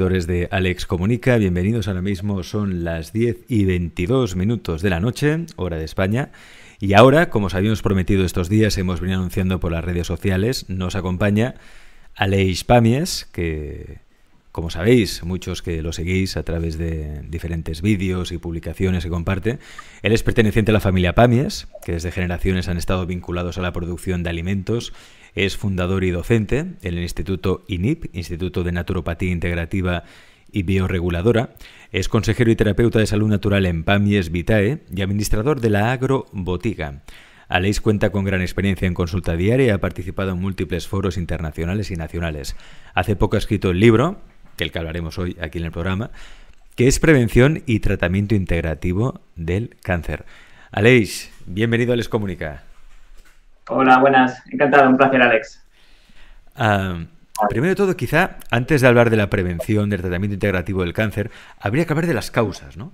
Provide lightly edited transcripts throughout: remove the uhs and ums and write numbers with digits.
seguidores de Alex Comunica, bienvenidos. Ahora mismo son las 10:22 de la noche, hora de España. Y ahora, como os habíamos prometido estos días, hemos venido anunciando por las redes sociales, nos acompaña Aleix Pàmies, que, como sabéis, muchos que lo seguís a través de diferentes vídeos y publicaciones que comparte, él es perteneciente a la familia Pàmies, que desde generaciones han estado vinculados a la producción de alimentos. Es fundador y docente en el Instituto INIP, Instituto de Naturopatía Integrativa y Bioreguladora. Es consejero y terapeuta de salud natural en Pàmies Vitae y administrador de la Agrobotiga. Aleix cuenta con gran experiencia en consulta diaria y ha participado en múltiples foros internacionales y nacionales. Hace poco ha escrito el libro, del que hablaremos hoy aquí en el programa, que es Prevención y Tratamiento Integrativo del Cáncer. Aleix, bienvenido a Les Comunica. Hola, buenas. Encantado, un placer, Alex. Primero de todo, quizá, antes de hablar de la prevención, del tratamiento integrativo del cáncer, habría que hablar de las causas, ¿no?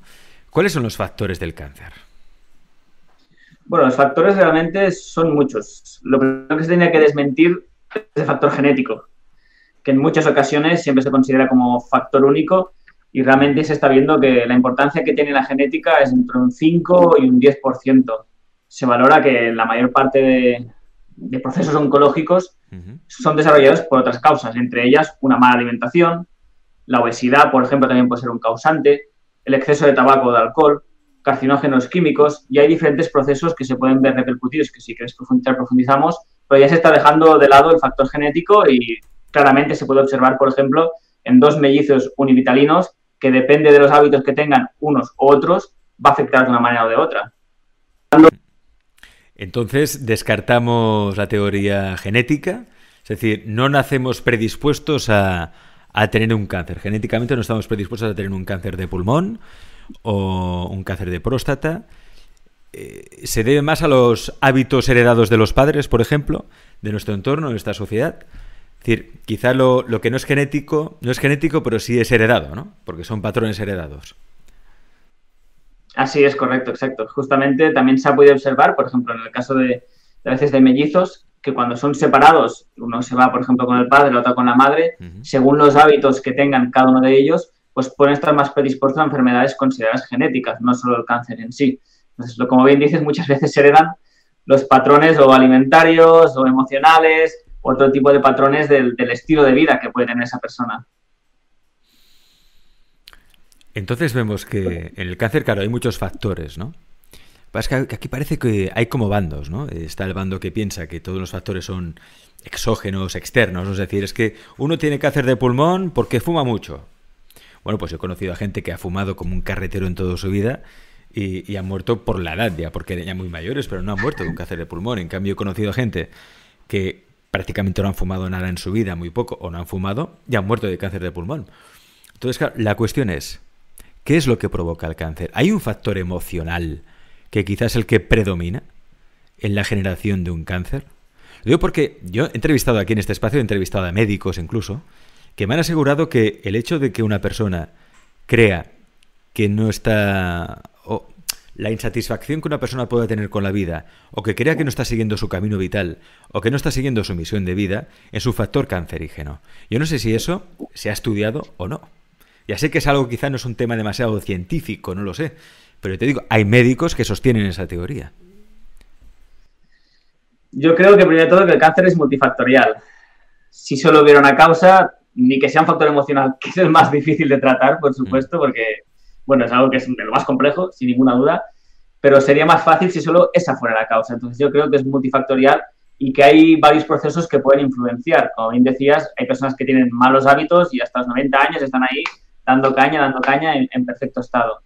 ¿Cuáles son los factores del cáncer? Bueno, los factores realmente son muchos. Lo primero que se tiene que desmentir es el factor genético, que en muchas ocasiones siempre se considera como factor único y realmente se está viendo que la importancia que tiene la genética es entre un 5 y un 10%. Se valora que la mayor parte de procesos oncológicos son desarrollados por otras causas, entre ellas una mala alimentación, la obesidad, por ejemplo, también puede ser un causante, el exceso de tabaco o de alcohol, carcinógenos químicos, y hay diferentes procesos que se pueden ver repercutidos, que si queréis profundizamos, pero ya se está dejando de lado el factor genético y claramente se puede observar, por ejemplo, en dos mellizos univitalinos que depende de los hábitos que tengan unos u otros, va a afectar de una manera o de otra. Entonces, descartamos la teoría genética, es decir, no nacemos predispuestos a tener un cáncer. Genéticamente no estamos predispuestos a tener un cáncer de pulmón o un cáncer de próstata. ¿Se debe más a los hábitos heredados de los padres, por ejemplo, de nuestro entorno, de nuestra sociedad? Es decir, quizá lo que no es genético, pero sí es heredado, ¿no? Porque son patrones heredados. Así es, correcto, exacto. Justamente también se ha podido observar, por ejemplo, en el caso de a veces de mellizos, que cuando son separados, uno se va, por ejemplo, con el padre, el otro con la madre, según los hábitos que tengan cada uno de ellos, pues pueden estar más predispuestos a enfermedades consideradas genéticas, no solo el cáncer en sí. Entonces, como bien dices, muchas veces se heredan los patrones o alimentarios o emocionales, otro tipo de patrones del estilo de vida que puede tener esa persona. Entonces vemos que en el cáncer, claro, hay muchos factores, ¿no? Es que aquí parece que hay como bandos, ¿no? Está el bando que piensa que todos los factores son exógenos, externos, es decir, es que uno tiene cáncer de pulmón porque fuma mucho. Bueno, pues he conocido a gente que ha fumado como un carretero en toda su vida y han muerto por la edad ya, porque eran ya muy mayores, pero no han muerto de un cáncer de pulmón. En cambio, he conocido a gente que prácticamente no han fumado nada en su vida, muy poco, o no han fumado, y han muerto de cáncer de pulmón. Entonces, claro, la cuestión es, ¿qué es lo que provoca el cáncer? ¿Hay un factor emocional que quizás es el que predomina en la generación de un cáncer? Lo digo porque yo he entrevistado aquí en este espacio, he entrevistado a médicos incluso, que me han asegurado que el hecho de que una persona crea que no está... o la insatisfacción que una persona pueda tener con la vida, o que crea que no está siguiendo su camino vital, o que no está siguiendo su misión de vida, es un factor cancerígeno. Yo no sé si eso se ha estudiado o no. Ya sé que es algo, quizá no es un tema demasiado científico, no lo sé, pero te digo, hay médicos que sostienen esa teoría. Yo creo que primero de todo que el cáncer es multifactorial. Si solo hubiera una causa, ni que sea un factor emocional, que es el más difícil de tratar, por supuesto, porque, bueno, es algo que es de lo más complejo, sin ninguna duda, pero sería más fácil si solo esa fuera la causa. Entonces yo creo que es multifactorial y que hay varios procesos que pueden influenciar. Como bien decías, hay personas que tienen malos hábitos y hasta los 90 años están ahí dando caña en perfecto estado.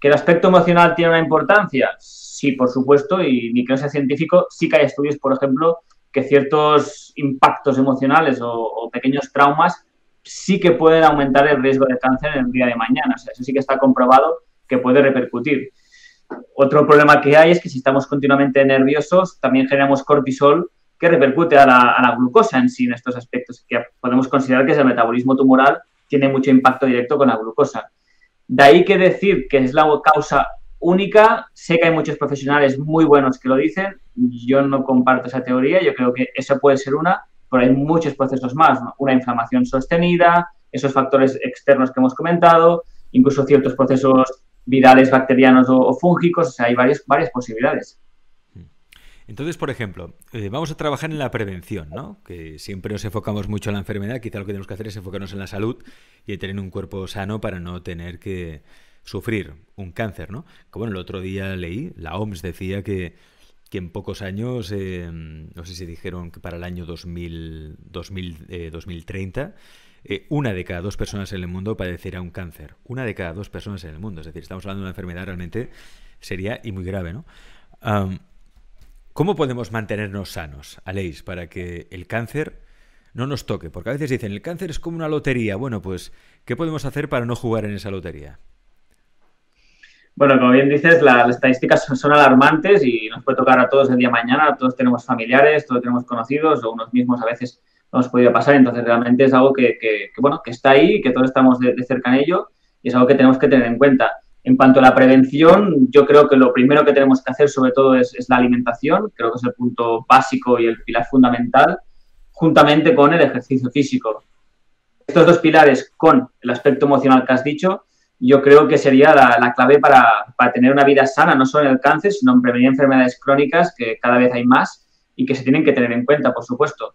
¿Que el aspecto emocional tiene una importancia? Sí, por supuesto, y ni que no sea científico, sí que hay estudios, por ejemplo, que ciertos impactos emocionales o pequeños traumas sí que pueden aumentar el riesgo de cáncer en el día de mañana. O sea, eso sí que está comprobado que puede repercutir. Otro problema que hay es que si estamos continuamente nerviosos, también generamos cortisol que repercute a la glucosa en sí en estos aspectos, que podemos considerar que es el metabolismo tumoral, tiene mucho impacto directo con la glucosa. De ahí que decir que es la causa única, sé que hay muchos profesionales muy buenos que lo dicen, yo no comparto esa teoría, yo creo que esa puede ser una, pero hay muchos procesos más, ¿no? Una inflamación sostenida, esos factores externos que hemos comentado, incluso ciertos procesos virales, bacterianos o fúngicos, o sea, hay varias posibilidades. Entonces, por ejemplo, vamos a trabajar en la prevención, ¿no? Que siempre nos enfocamos mucho en la enfermedad, quizá lo que tenemos que hacer es enfocarnos en la salud y en tener un cuerpo sano para no tener que sufrir un cáncer, ¿no? Que bueno, el otro día leí, la OMS decía que en pocos años, no sé si dijeron que para el año 2030, una de cada 2 personas en el mundo padecerá un cáncer. Una de cada 2 personas en el mundo. Es decir, estamos hablando de una enfermedad realmente seria y muy grave, ¿no? ¿Cómo podemos mantenernos sanos, Aleix, para que el cáncer no nos toque? Porque a veces dicen, el cáncer es como una lotería. Bueno, pues, ¿qué podemos hacer para no jugar en esa lotería? Bueno, como bien dices, las estadísticas son alarmantes y nos puede tocar a todos el día de mañana. Todos tenemos familiares, todos tenemos conocidos o unos mismos a veces no nos podía pasar. Entonces, realmente es algo que está ahí, que todos estamos de cerca en ello y es algo que tenemos que tener en cuenta. En cuanto a la prevención, yo creo que lo primero que tenemos que hacer sobre todo es la alimentación. Creo que es el punto básico y el pilar fundamental, juntamente con el ejercicio físico. Estos 2 pilares con el aspecto emocional que has dicho, yo creo que sería la clave para tener una vida sana, no solo en el cáncer, sino en prevenir enfermedades crónicas, que cada vez hay más y que se tienen que tener en cuenta, por supuesto.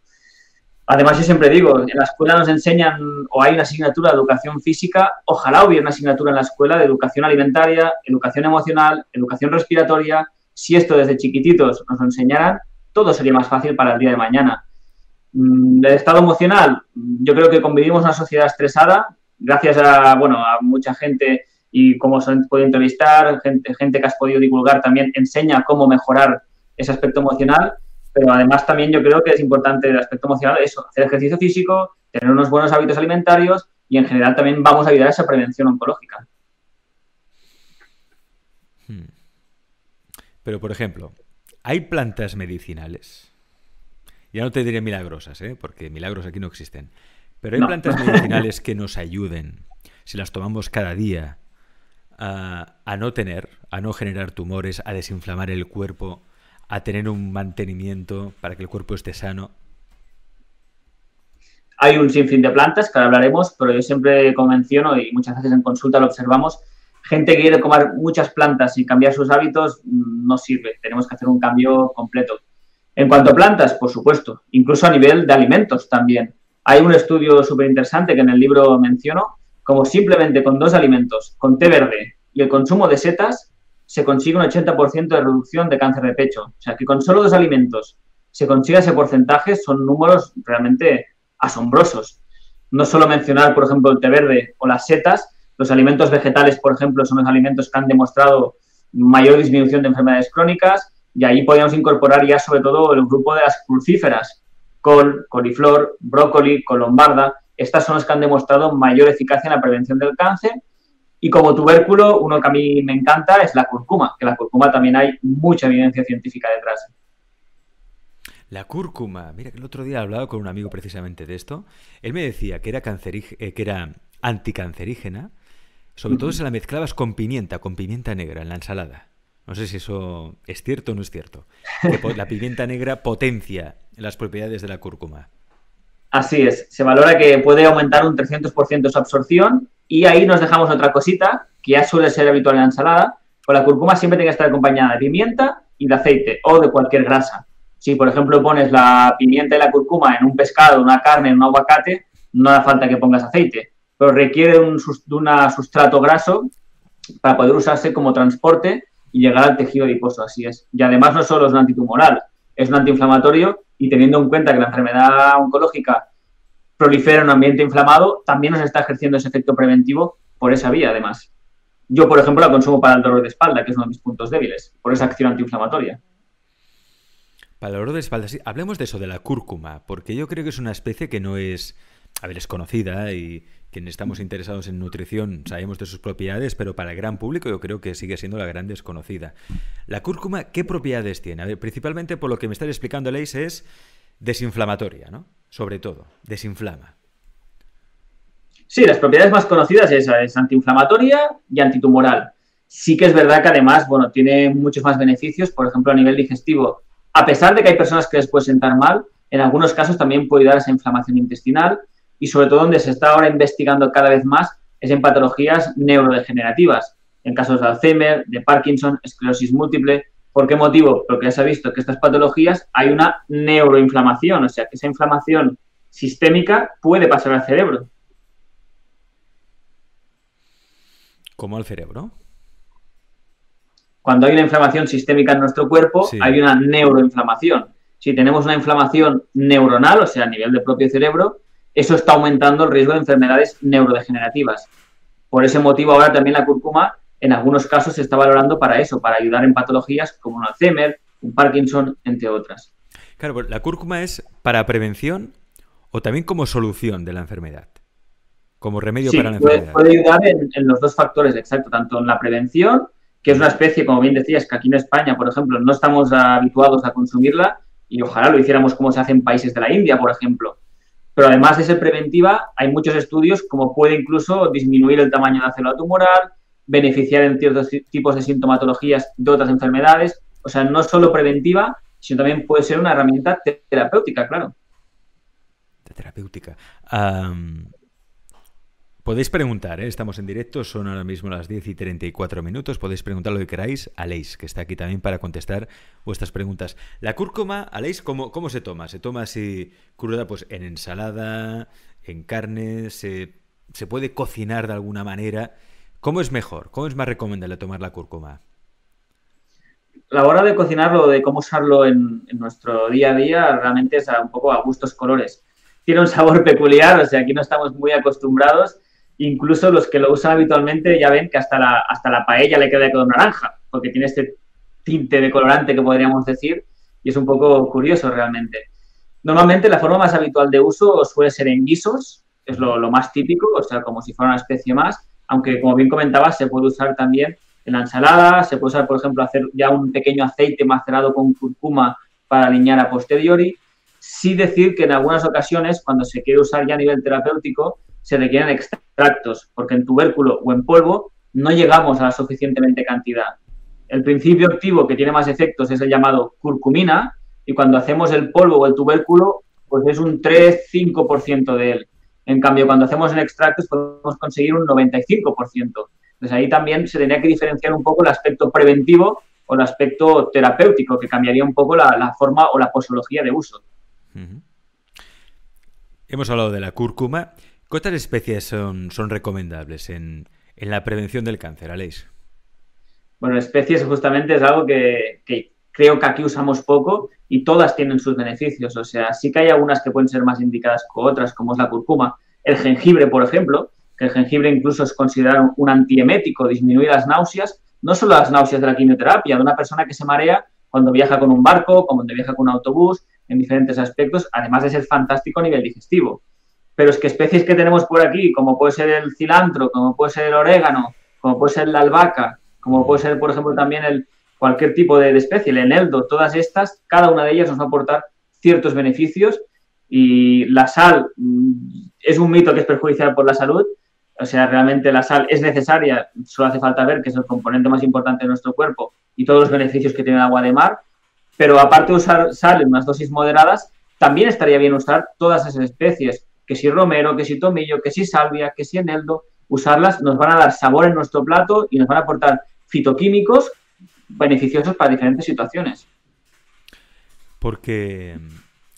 Además, yo siempre digo, en la escuela nos enseñan o hay una asignatura de educación física, ojalá hubiera una asignatura en la escuela de educación alimentaria, educación emocional, educación respiratoria. Si esto desde chiquititos nos lo enseñaran, todo sería más fácil para el día de mañana. El estado emocional, yo creo que convivimos en una sociedad estresada, gracias a mucha gente y como se han podido entrevistar, gente que has podido divulgar también enseña cómo mejorar ese aspecto emocional, pero además también yo creo que es importante el aspecto emocional eso, hacer ejercicio físico, tener unos buenos hábitos alimentarios y en general también vamos a ayudar a esa prevención oncológica. Pero, por ejemplo, ¿hay plantas medicinales? Ya no te diré milagrosas, porque milagros aquí no existen. Pero hay plantas medicinales que nos ayuden, si las tomamos cada día, a no generar tumores, a desinflamar el cuerpo, a tener un mantenimiento para que el cuerpo esté sano. Hay un sinfín de plantas, que ahora hablaremos, pero yo siempre menciono y muchas veces en consulta lo observamos, gente que quiere comer muchas plantas y cambiar sus hábitos no sirve, tenemos que hacer un cambio completo. En cuanto a plantas, por supuesto, incluso a nivel de alimentos también. Hay un estudio súper interesante que en el libro menciono, como simplemente con 2 alimentos, con té verde y el consumo de setas, se consigue un 80% de reducción de cáncer de pecho. O sea, que con solo 2 alimentos se consiga ese porcentaje, son números realmente asombrosos. No solo mencionar, por ejemplo, el té verde o las setas, los alimentos vegetales, por ejemplo, son los alimentos que han demostrado mayor disminución de enfermedades crónicas y ahí podríamos incorporar ya sobre todo el grupo de las crucíferas, col, coliflor, brócoli, colombarda. Estas son las que han demostrado mayor eficacia en la prevención del cáncer. Y como tubérculo, uno que a mí me encanta es la cúrcuma, que la cúrcuma también hay mucha evidencia científica detrás. La cúrcuma, mira que el otro día he hablado con un amigo precisamente de esto. Él me decía que era anticancerígena, sobre todo si la mezclabas con pimienta negra en la ensalada. No sé si eso es cierto o no es cierto. Que la pimienta negra potencia las propiedades de la cúrcuma. Así es. Se valora que puede aumentar un 300% su absorción y ahí nos dejamos otra cosita que ya suele ser habitual en la ensalada. Con la cúrcuma siempre tiene que estar acompañada de pimienta y de aceite o de cualquier grasa. Si, por ejemplo, pones la pimienta y la cúrcuma en un pescado, una carne, en un aguacate, no hace falta que pongas aceite, pero requiere de un sustrato graso para poder usarse como transporte y llegar al tejido adiposo, así es. Y además no solo es un antitumoral, es un antiinflamatorio y teniendo en cuenta que la enfermedad oncológica prolifera en un ambiente inflamado, también nos está ejerciendo ese efecto preventivo por esa vía, además. Yo, por ejemplo, la consumo para el dolor de espalda, que es uno de mis puntos débiles, por esa acción antiinflamatoria. Para el dolor de espalda, sí. Hablemos de eso, de la cúrcuma, porque yo creo que es una especie que no es... A ver, es conocida y quienes estamos interesados en nutrición sabemos de sus propiedades, pero para el gran público yo creo que sigue siendo la gran desconocida. La cúrcuma, ¿qué propiedades tiene? A ver, principalmente por lo que me estás explicando, Aleix, es desinflamatoria, ¿no? Sobre todo, desinflama. Sí, las propiedades más conocidas es antiinflamatoria y antitumoral. Sí que es verdad que además, bueno, tiene muchos más beneficios, por ejemplo, a nivel digestivo. A pesar de que hay personas que les puede sentar mal, en algunos casos también puede ayudar a esa inflamación intestinal y sobre todo donde se está ahora investigando cada vez más es en patologías neurodegenerativas, en casos de Alzheimer, de Parkinson, esclerosis múltiple. ¿Por qué motivo? Porque ya se ha visto que estas patologías hay una neuroinflamación, o sea, que esa inflamación sistémica puede pasar al cerebro. ¿Cómo al cerebro? Cuando hay una inflamación sistémica en nuestro cuerpo, Sí. hay una neuroinflamación. Si tenemos una inflamación neuronal, o sea, a nivel del propio cerebro, eso está aumentando el riesgo de enfermedades neurodegenerativas. Por ese motivo, ahora también la cúrcuma, en algunos casos, se está valorando para eso, para ayudar en patologías como un Alzheimer, un Parkinson, entre otras. Claro, pues la cúrcuma es para prevención o también como solución de la enfermedad. Como remedio Sí, para la enfermedad. puede ayudar en los dos factores, exacto, tanto en la prevención, que es una especie, como bien decías, que aquí en España, por ejemplo, no estamos habituados a consumirla y ojalá lo hiciéramos como se hace en países de la India, por ejemplo. Pero además de ser preventiva, hay muchos estudios como puede incluso disminuir el tamaño de la célula tumoral, beneficiar en ciertos tipos de sintomatologías de otras enfermedades. O sea, no solo preventiva, sino también puede ser una herramienta terapéutica, claro. Terapéutica. Podéis preguntar, ¿eh? Estamos en directo, son ahora mismo las 10:34. Podéis preguntar lo que queráis a Aleix, que está aquí también para contestar vuestras preguntas. La cúrcuma, Aleix, ¿cómo se toma? ¿Se toma así cruda? Pues en ensalada, en carne, se puede cocinar de alguna manera. ¿Cómo es mejor? ¿Cómo es más recomendable tomar la cúrcuma? La hora de cocinarlo, de cómo usarlo en nuestro día a día, realmente es un poco a gustos colores. Tiene un sabor peculiar, o sea, aquí no estamos muy acostumbrados. Incluso los que lo usan habitualmente ya ven que hasta la paella le queda de color naranja, porque tiene este tinte de colorante que podríamos decir, y es un poco curioso realmente. Normalmente la forma más habitual de uso suele ser en guisos, es lo más típico, o sea, como si fuera una especie más, aunque como bien comentabas, se puede usar también en la ensalada, se puede usar, por ejemplo, hacer ya un pequeño aceite macerado con cúrcuma para aliñar a posteriori. Sí decir que en algunas ocasiones, cuando se quiere usar ya a nivel terapéutico, se requieren extractos, porque en tubérculo o en polvo no llegamos a la suficientemente cantidad. El principio activo que tiene más efectos es el llamado curcumina, y cuando hacemos el polvo o el tubérculo, pues es un 3-5% de él. En cambio, cuando hacemos en extractos podemos conseguir un 95%. Entonces ahí también se tendría que diferenciar un poco el aspecto preventivo o el aspecto terapéutico, que cambiaría un poco la forma o la posología de uso. Uh-huh. Hemos hablado de la cúrcuma. ¿Qué otras especies son recomendables en la prevención del cáncer, Aleix? Bueno, especies justamente es algo que creo que aquí usamos poco y todas tienen sus beneficios. O sea, sí que hay algunas que pueden ser más indicadas que otras, como es la cúrcuma. El jengibre, por ejemplo, que el jengibre incluso es considerado un antiemético, disminuye las náuseas, no solo las náuseas de la quimioterapia, de una persona que se marea cuando viaja con un barco, cuando viaja con un autobús, en diferentes aspectos, además de ser fantástico a nivel digestivo. Pero es que especies que tenemos por aquí, como puede ser el cilantro, como puede ser el orégano, como puede ser la albahaca, como puede ser, por ejemplo, también cualquier tipo de especie, el eneldo, todas estas, cada una de ellas nos va a aportar ciertos beneficios y la sal es un mito que es perjudicial por la salud. O sea, realmente la sal es necesaria, solo hace falta ver que es el componente más importante de nuestro cuerpo y todos los beneficios que tiene el agua de mar, pero aparte de usar sal en unas dosis moderadas, también estaría bien usar todas esas especies, que si romero, que si tomillo, que si salvia, que si eneldo, usarlas nos van a dar sabor en nuestro plato y nos van a aportar fitoquímicos beneficiosos para diferentes situaciones. Porque,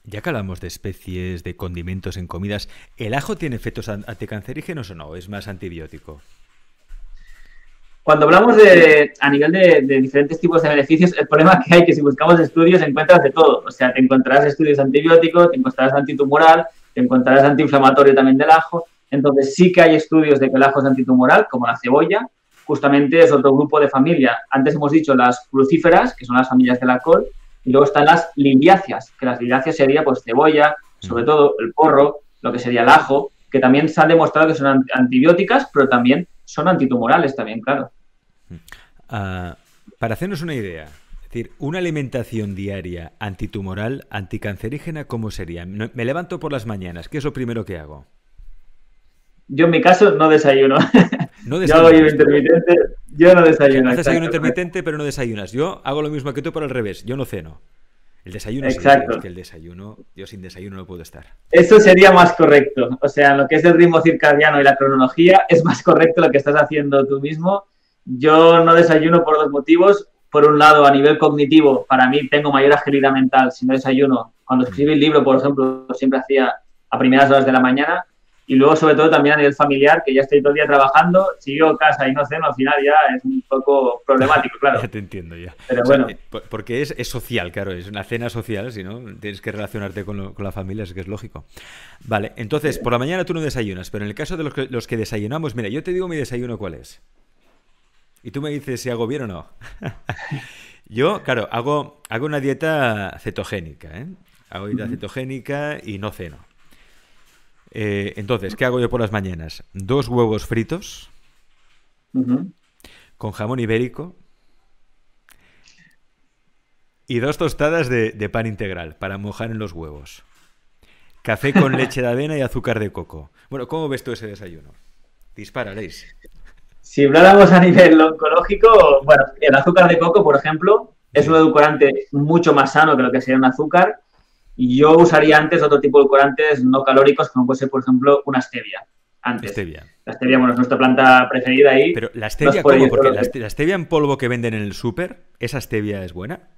ya que hablamos de especies, de condimentos en comidas, ¿el ajo tiene efectos anticancerígenos o no? ¿Es más antibiótico? Cuando hablamos a nivel de diferentes tipos de beneficios, el problema que hay que si buscamos estudios encuentras de todo. O sea, te encontrarás estudios antibióticos, te encontrarás antitumoral, te encontrarás antiinflamatorio también del ajo. Entonces sí que hay estudios de que el ajo es antitumoral, como la cebolla. Justamente es otro grupo de familia. Antes hemos dicho las crucíferas, que son las familias de la col, y luego están las liliáceas, que las liliáceas sería pues cebolla, sobre todo el porro, lo que sería el ajo, que también se han demostrado que son antibióticas, pero también son antitumorales también, claro. Para hacernos una idea, es decir, una alimentación diaria antitumoral, anticancerígena, ¿cómo sería? Me levanto por las mañanas, ¿qué es lo primero que hago? Yo en mi caso no desayuno. No yo hago intermitente, yo no desayuno. Haces ayuno intermitente, pero no desayunas. Yo hago lo mismo que tú, pero al revés, yo no ceno. El desayuno sí, Exacto. es que el desayuno, yo sin desayuno no puedo estar. Eso sería más correcto. O sea, en lo que es el ritmo circadiano y la cronología, es más correcto lo que estás haciendo tú mismo. Yo no desayuno por dos motivos. Por un lado, a nivel cognitivo, para mí tengo mayor agilidad mental si no desayuno. Cuando escribí el libro, por ejemplo, siempre hacía a primeras horas de la mañana. Y luego, sobre todo, también a nivel familiar, que ya estoy todo el día trabajando. Si yo casa y no ceno, al final ya es un poco problemático, claro. Ya te entiendo ya. Pero O sea, bueno. porque es social, claro, es una cena social, si no, tienes que relacionarte con la familia, es que es lógico. Vale, entonces, por la mañana tú no desayunas, pero en el caso de los que desayunamos, mira, yo te digo mi desayuno cuál es. Y tú me dices si hago bien o no. Yo, claro, hago una dieta cetogénica, ¿eh? Hago dieta cetogénica y no ceno. Entonces, ¿qué hago yo por las mañanas? 2 huevos fritos con jamón ibérico y 2 tostadas de pan integral para mojar en los huevos. Café con leche de avena y azúcar de coco. Bueno, ¿cómo ves tú ese desayuno? Dispararéis. Si habláramos a nivel oncológico, bueno, el azúcar de coco, por ejemplo, es Sí. un edulcorante mucho más sano que lo que sería un azúcar. Y yo usaría antes otro tipo de edulcorantes no calóricos, como puede ser, por ejemplo, una stevia. Antes. Stevia. La stevia, bueno, es nuestra planta preferida ahí. Pero la No es stevia, por ¿cómo? ello Porque solo que- la stevia en polvo que venden en el súper, ¿esa stevia es buena?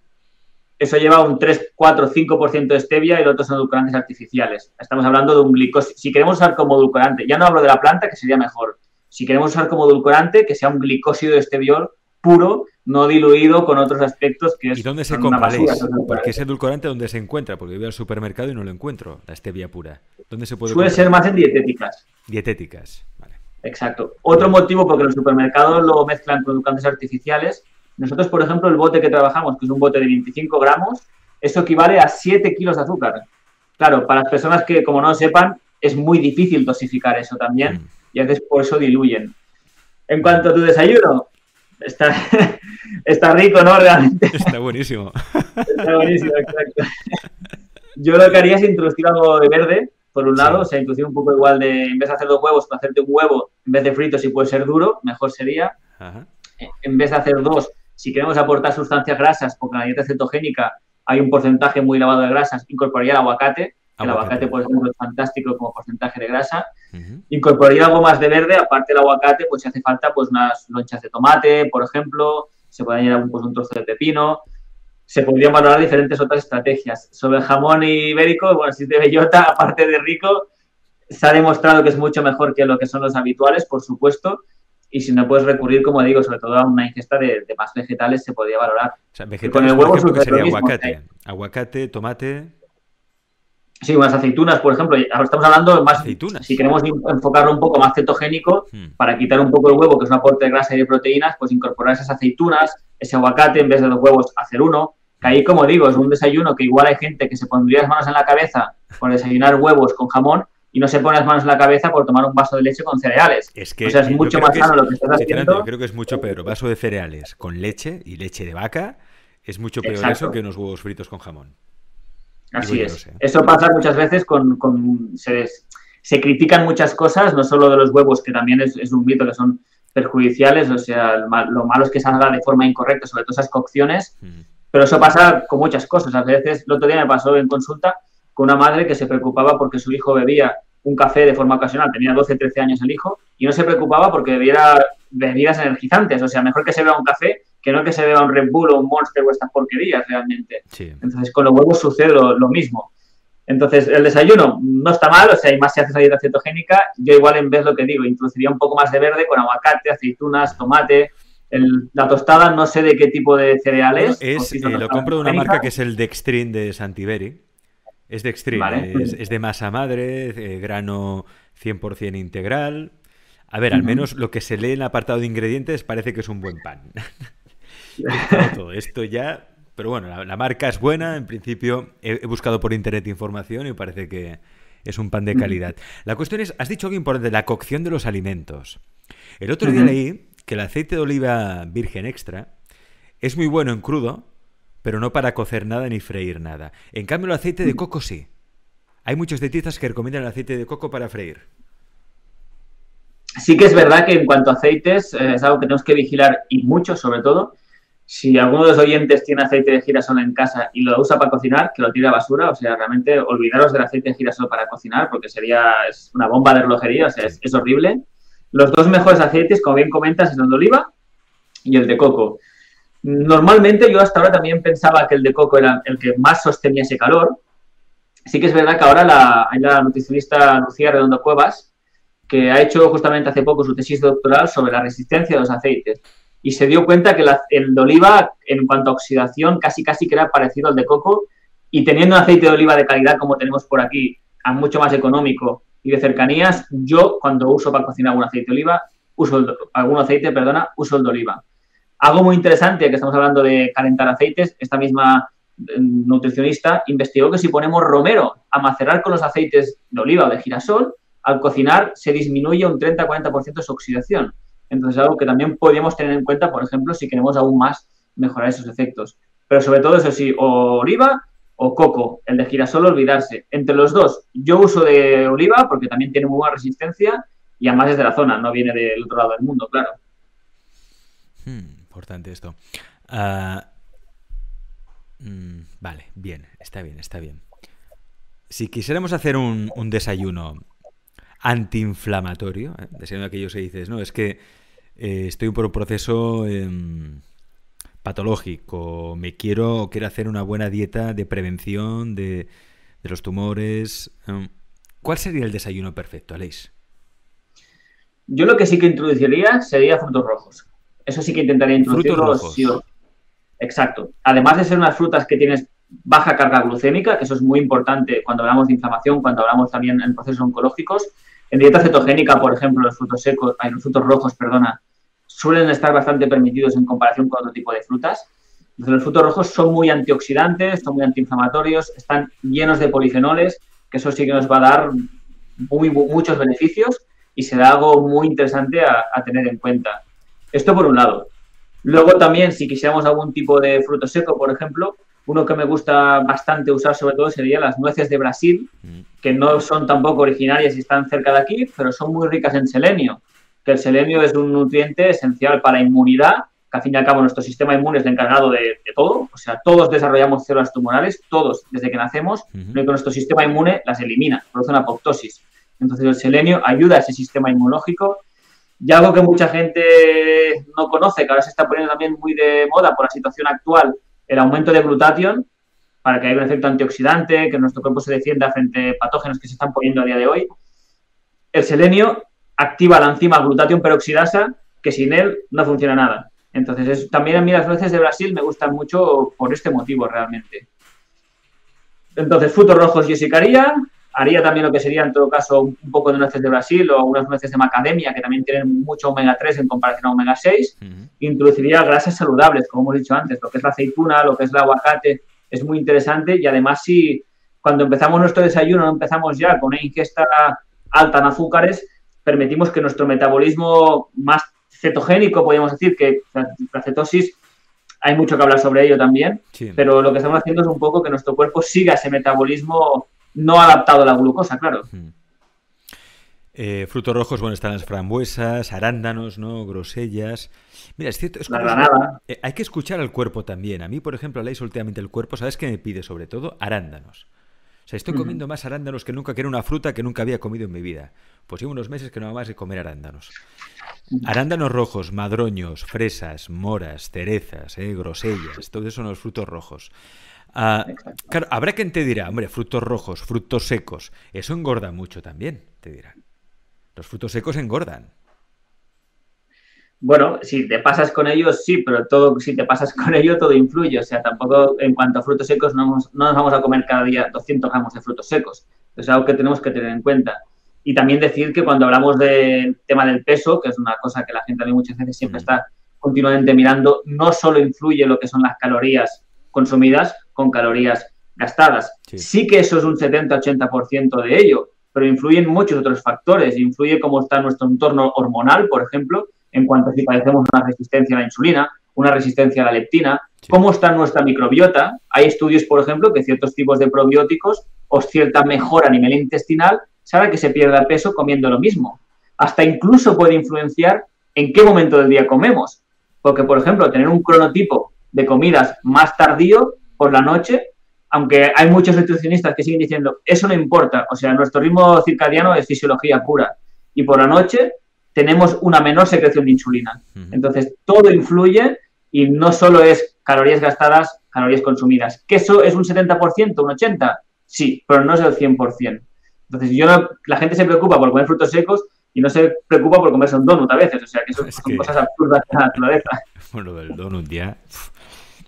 Eso lleva un 3, 4, 5% de stevia y los otros son edulcorantes artificiales. Estamos hablando de un glicósido. Si queremos usar como edulcorante, ya no hablo de la planta, que sería mejor. Si queremos usar como edulcorante, que sea un glicósido de steviol puro, no diluido con otros aspectos que ¿Y dónde se son una compra, basura. Leis? Porque ese edulcorante, ¿dónde se encuentra? Porque yo voy al supermercado y no lo encuentro, la stevia pura. ¿Dónde se puede Suele comprar? ser más en dietéticas. Dietéticas. Vale. Exacto. Otro motivo porque los supermercados lo mezclan con edulcorantes artificiales. Nosotros, por ejemplo, el bote que trabajamos, que es un bote de 25 gramos, eso equivale a 7 kilos de azúcar. Claro, para las personas que, como no lo sepan, es muy difícil dosificar eso también y a veces por eso diluyen. En cuanto a tu desayuno, está, está rico, ¿no? Realmente Está buenísimo. está buenísimo, exacto. Yo lo que haría es introducir algo de verde, por un lado, Sí. o sea, introducir un poco igual de, en vez de hacer 2 huevos, pues hacerte un huevo, en vez de frito, si puede ser duro, mejor sería. Ajá. En vez de hacer 2, si queremos aportar sustancias grasas, porque en la dieta cetogénica hay un porcentaje muy elevado de grasas, incorporaría el aguacate. El aguacate, por ejemplo, es fantástico como porcentaje de grasa. Incorporaría algo más de verde, aparte del aguacate, pues si hace falta, pues unas lonchas de tomate, por ejemplo, se puede añadir pues, un trozo de pepino. Se podrían valorar diferentes otras estrategias. Sobre el jamón ibérico, bueno, si es de bellota, aparte de rico, se ha demostrado que es mucho mejor que lo que son los habituales, por supuesto, y si no puedes recurrir, como digo, sobre todo a una ingesta de más vegetales, se podría valorar. O sea, Y vegetales, con el por huevo ejemplo, que sucede sería lo mismo. aguacate. Aguacate, tomate. Sí, unas aceitunas, por ejemplo. Ahora estamos hablando más, Aceitunas. si queremos enfocarlo un poco más cetogénico, para quitar un poco el huevo, que es un aporte de grasa y de proteínas, pues incorporar esas aceitunas, ese aguacate, en vez de 2 huevos, hacer uno. Que ahí, como digo, es un desayuno que igual hay gente que se pondría las manos en la cabeza por desayunar huevos con jamón y no se pone las manos en la cabeza por tomar un vaso de leche con cereales. Es que o sea, es mucho más sano lo que estás haciendo. Yo creo que es mucho peor. Vaso de cereales con leche y leche de vaca es mucho peor Exacto. eso que unos huevos fritos con jamón. Así es. Eso pasa muchas veces se critican muchas cosas, no solo de los huevos, que también es un mito, que son perjudiciales, o sea, lo malo es que salga de forma incorrecta, sobre todo esas cocciones, pero eso pasa con muchas cosas. A veces, el otro día me pasó en consulta con una madre que se preocupaba porque su hijo bebía un café de forma ocasional, tenía 12, 13 años el hijo, y no se preocupaba porque bebiera bebidas energizantes, o sea, mejor que se beba un café que no que se beba un Red Bull o un Monster o estas porquerías realmente. Sí. Entonces, con los huevos sucede lo mismo. Entonces, el desayuno no está mal, o sea, y más si haces la dieta cetogénica, yo igual en vez lo que digo, introduciría un poco más de verde con aguacate, aceitunas, tomate. La tostada no sé de qué tipo de cereal es. Lo compro de una marca que es el Dextrin de Santiberi. Es Dextrin, vale. es de masa madre, grano 100% integral. A ver, al menos lo que se lee en el apartado de ingredientes parece que es un buen pan. Todo esto ya... Pero bueno, la marca es buena. En principio he buscado por internet información y parece que es un pan de calidad. La cuestión es, has dicho algo importante, la cocción de los alimentos. El otro día leí que el aceite de oliva virgen extra es muy bueno en crudo, pero no para cocer nada ni freír nada. En cambio, el aceite de coco sí. Hay muchos dietistas que recomiendan el aceite de coco para freír. Sí que es verdad que en cuanto a aceites, es algo que tenemos que vigilar y mucho, sobre todo. Si alguno de los oyentes tiene aceite de girasol en casa y lo usa para cocinar, que lo tire a basura. O sea, realmente olvidaros del aceite de girasol para cocinar porque es una bomba de relojería, o sea, es horrible. Los dos mejores aceites, como bien comentas, es el de oliva y el de coco. Normalmente yo hasta ahora también pensaba que el de coco era el que más sostenía ese calor. Sí que es verdad que ahora hay la nutricionista Lucía Redondo Cuevas, que ha hecho justamente hace poco su tesis doctoral sobre la resistencia de los aceites. Y se dio cuenta que el de oliva, en cuanto a oxidación, casi que era parecido al de coco. Y teniendo un aceite de oliva de calidad como tenemos por aquí, a mucho más económico y de cercanías, yo cuando uso para cocinar algún aceite de oliva. Algo muy interesante, que estamos hablando de calentar aceites, esta misma nutricionista investigó que si ponemos romero a macerar con los aceites de oliva o de girasol, al cocinar se disminuye un 30-40% su oxidación. Entonces, algo que también podríamos tener en cuenta, por ejemplo, si queremos aún más mejorar esos efectos. Pero sobre todo, eso sí, o oliva o coco. El de girasol, olvidarse. Entre los dos, yo uso de oliva porque también tiene muy buena resistencia y además es de la zona, no viene del otro lado del mundo, claro. Importante esto. Vale, bien, está bien. Si quisiéramos hacer un desayuno antiinflamatorio, desayuno aquellos que dices, no, es que estoy por un proceso patológico, quiero hacer una buena dieta de prevención de los tumores. ¿Cuál sería el desayuno perfecto, Aleix? Yo lo que sí que introduciría sería frutos rojos. Eso sí que intentaría introducirlos. Sí, exacto. Además de ser unas frutas que tienes baja carga glucémica, que eso es muy importante cuando hablamos de inflamación, cuando hablamos también en procesos oncológicos. En dieta cetogénica, por ejemplo, los frutos rojos, suelen estar bastante permitidos en comparación con otro tipo de frutas. Entonces, los frutos rojos son muy antioxidantes, son muy antiinflamatorios, están llenos de polifenoles, que eso sí que nos va a dar muchos beneficios y será algo muy interesante a tener en cuenta. Esto por un lado. Luego también, si quisiéramos algún tipo de fruto seco, por ejemplo, uno que me gusta bastante usar sobre todo serían las nueces de Brasil, que no son tampoco originarias y están cerca de aquí, pero son muy ricas en selenio, que el selenio es un nutriente esencial para la inmunidad, que al fin y al cabo nuestro sistema inmune es el encargado de todo, o sea, todos desarrollamos células tumorales, todos desde que nacemos, pero que nuestro sistema inmune las elimina, produce una apoptosis. Entonces el selenio ayuda a ese sistema inmunológico. Y algo que mucha gente no conoce, que ahora se está poniendo también muy de moda por la situación actual, el aumento de glutatión, para que haya un efecto antioxidante, que nuestro cuerpo se defienda frente a patógenos que se están poniendo a día de hoy. El selenio activa la enzima glutatión peroxidasa, que sin él no funciona nada. Entonces, también a mí las nueces de Brasil me gustan mucho por este motivo realmente. Entonces, frutos rojos yo sí que haría también lo que sería, en todo caso, un poco de nueces de Brasil o unas nueces de macadamia, que también tienen mucho omega 3 en comparación a omega 6. Introduciría grasas saludables, como hemos dicho antes, lo que es la aceituna, lo que es el aguacate, es muy interesante. Y además, si cuando empezamos nuestro desayuno no empezamos ya con una ingesta alta en azúcares, permitimos que nuestro metabolismo más cetogénico, podríamos decir, que la cetosis, hay mucho que hablar sobre ello también, sí. Pero lo que estamos haciendo es un poco que nuestro cuerpo siga ese metabolismo no adaptado a la glucosa, claro. Frutos rojos, bueno, están las frambuesas, arándanos, ¿no? Grosellas. Mira, es cierto, la granada. Hay que escuchar al cuerpo también. A mí, por ejemplo, Aleix, últimamente el cuerpo, ¿sabes qué me pide? Sobre todo arándanos. O sea, estoy comiendo más arándanos que nunca, que era una fruta que nunca había comido en mi vida. Pues llevo unos meses que no hago más que comer arándanos. Arándanos rojos, madroños, fresas, moras, cerezas, grosellas, todo eso son los frutos rojos. Claro, habrá quien te dirá, hombre, frutos rojos, frutos secos, eso engorda mucho también, te dirán. Los frutos secos engordan. Bueno, si te pasas con ellos, sí, pero si te pasas con ello, todo influye. O sea, tampoco en cuanto a frutos secos no nos vamos a comer cada día 200 gramos de frutos secos. Es algo que tenemos que tener en cuenta. Y también decir que cuando hablamos del tema del peso, que es una cosa que la gente también muchas veces siempre está continuamente mirando, no solo influye lo que son las calorías consumidas con calorías gastadas. Sí que eso es un 70-80% de ello, pero influyen muchos otros factores. Influye cómo está nuestro entorno hormonal, por ejemplo, en cuanto a si padecemos una resistencia a la insulina, una resistencia a la leptina, cómo está nuestra microbiota. Hay estudios, por ejemplo, que ciertos tipos de probióticos o cierta mejora a nivel intestinal sabe que se pierda peso comiendo lo mismo. Hasta incluso puede influenciar en qué momento del día comemos. Porque, por ejemplo, tener un cronotipo de comidas más tardío por la noche, aunque hay muchos nutricionistas que siguen diciendo, eso no importa, o sea, nuestro ritmo circadiano es fisiología pura y por la noche tenemos una menor secreción de insulina. Entonces, todo influye y no solo es calorías gastadas, calorías consumidas. ¿Que eso es un 70%, un 80%? Sí, pero no es el 100%. Entonces, la gente se preocupa por comer frutos secos y no se preocupa por comerse un donut a veces. O sea, que eso son cosas absurdas de la naturaleza. Bueno, el donut ya...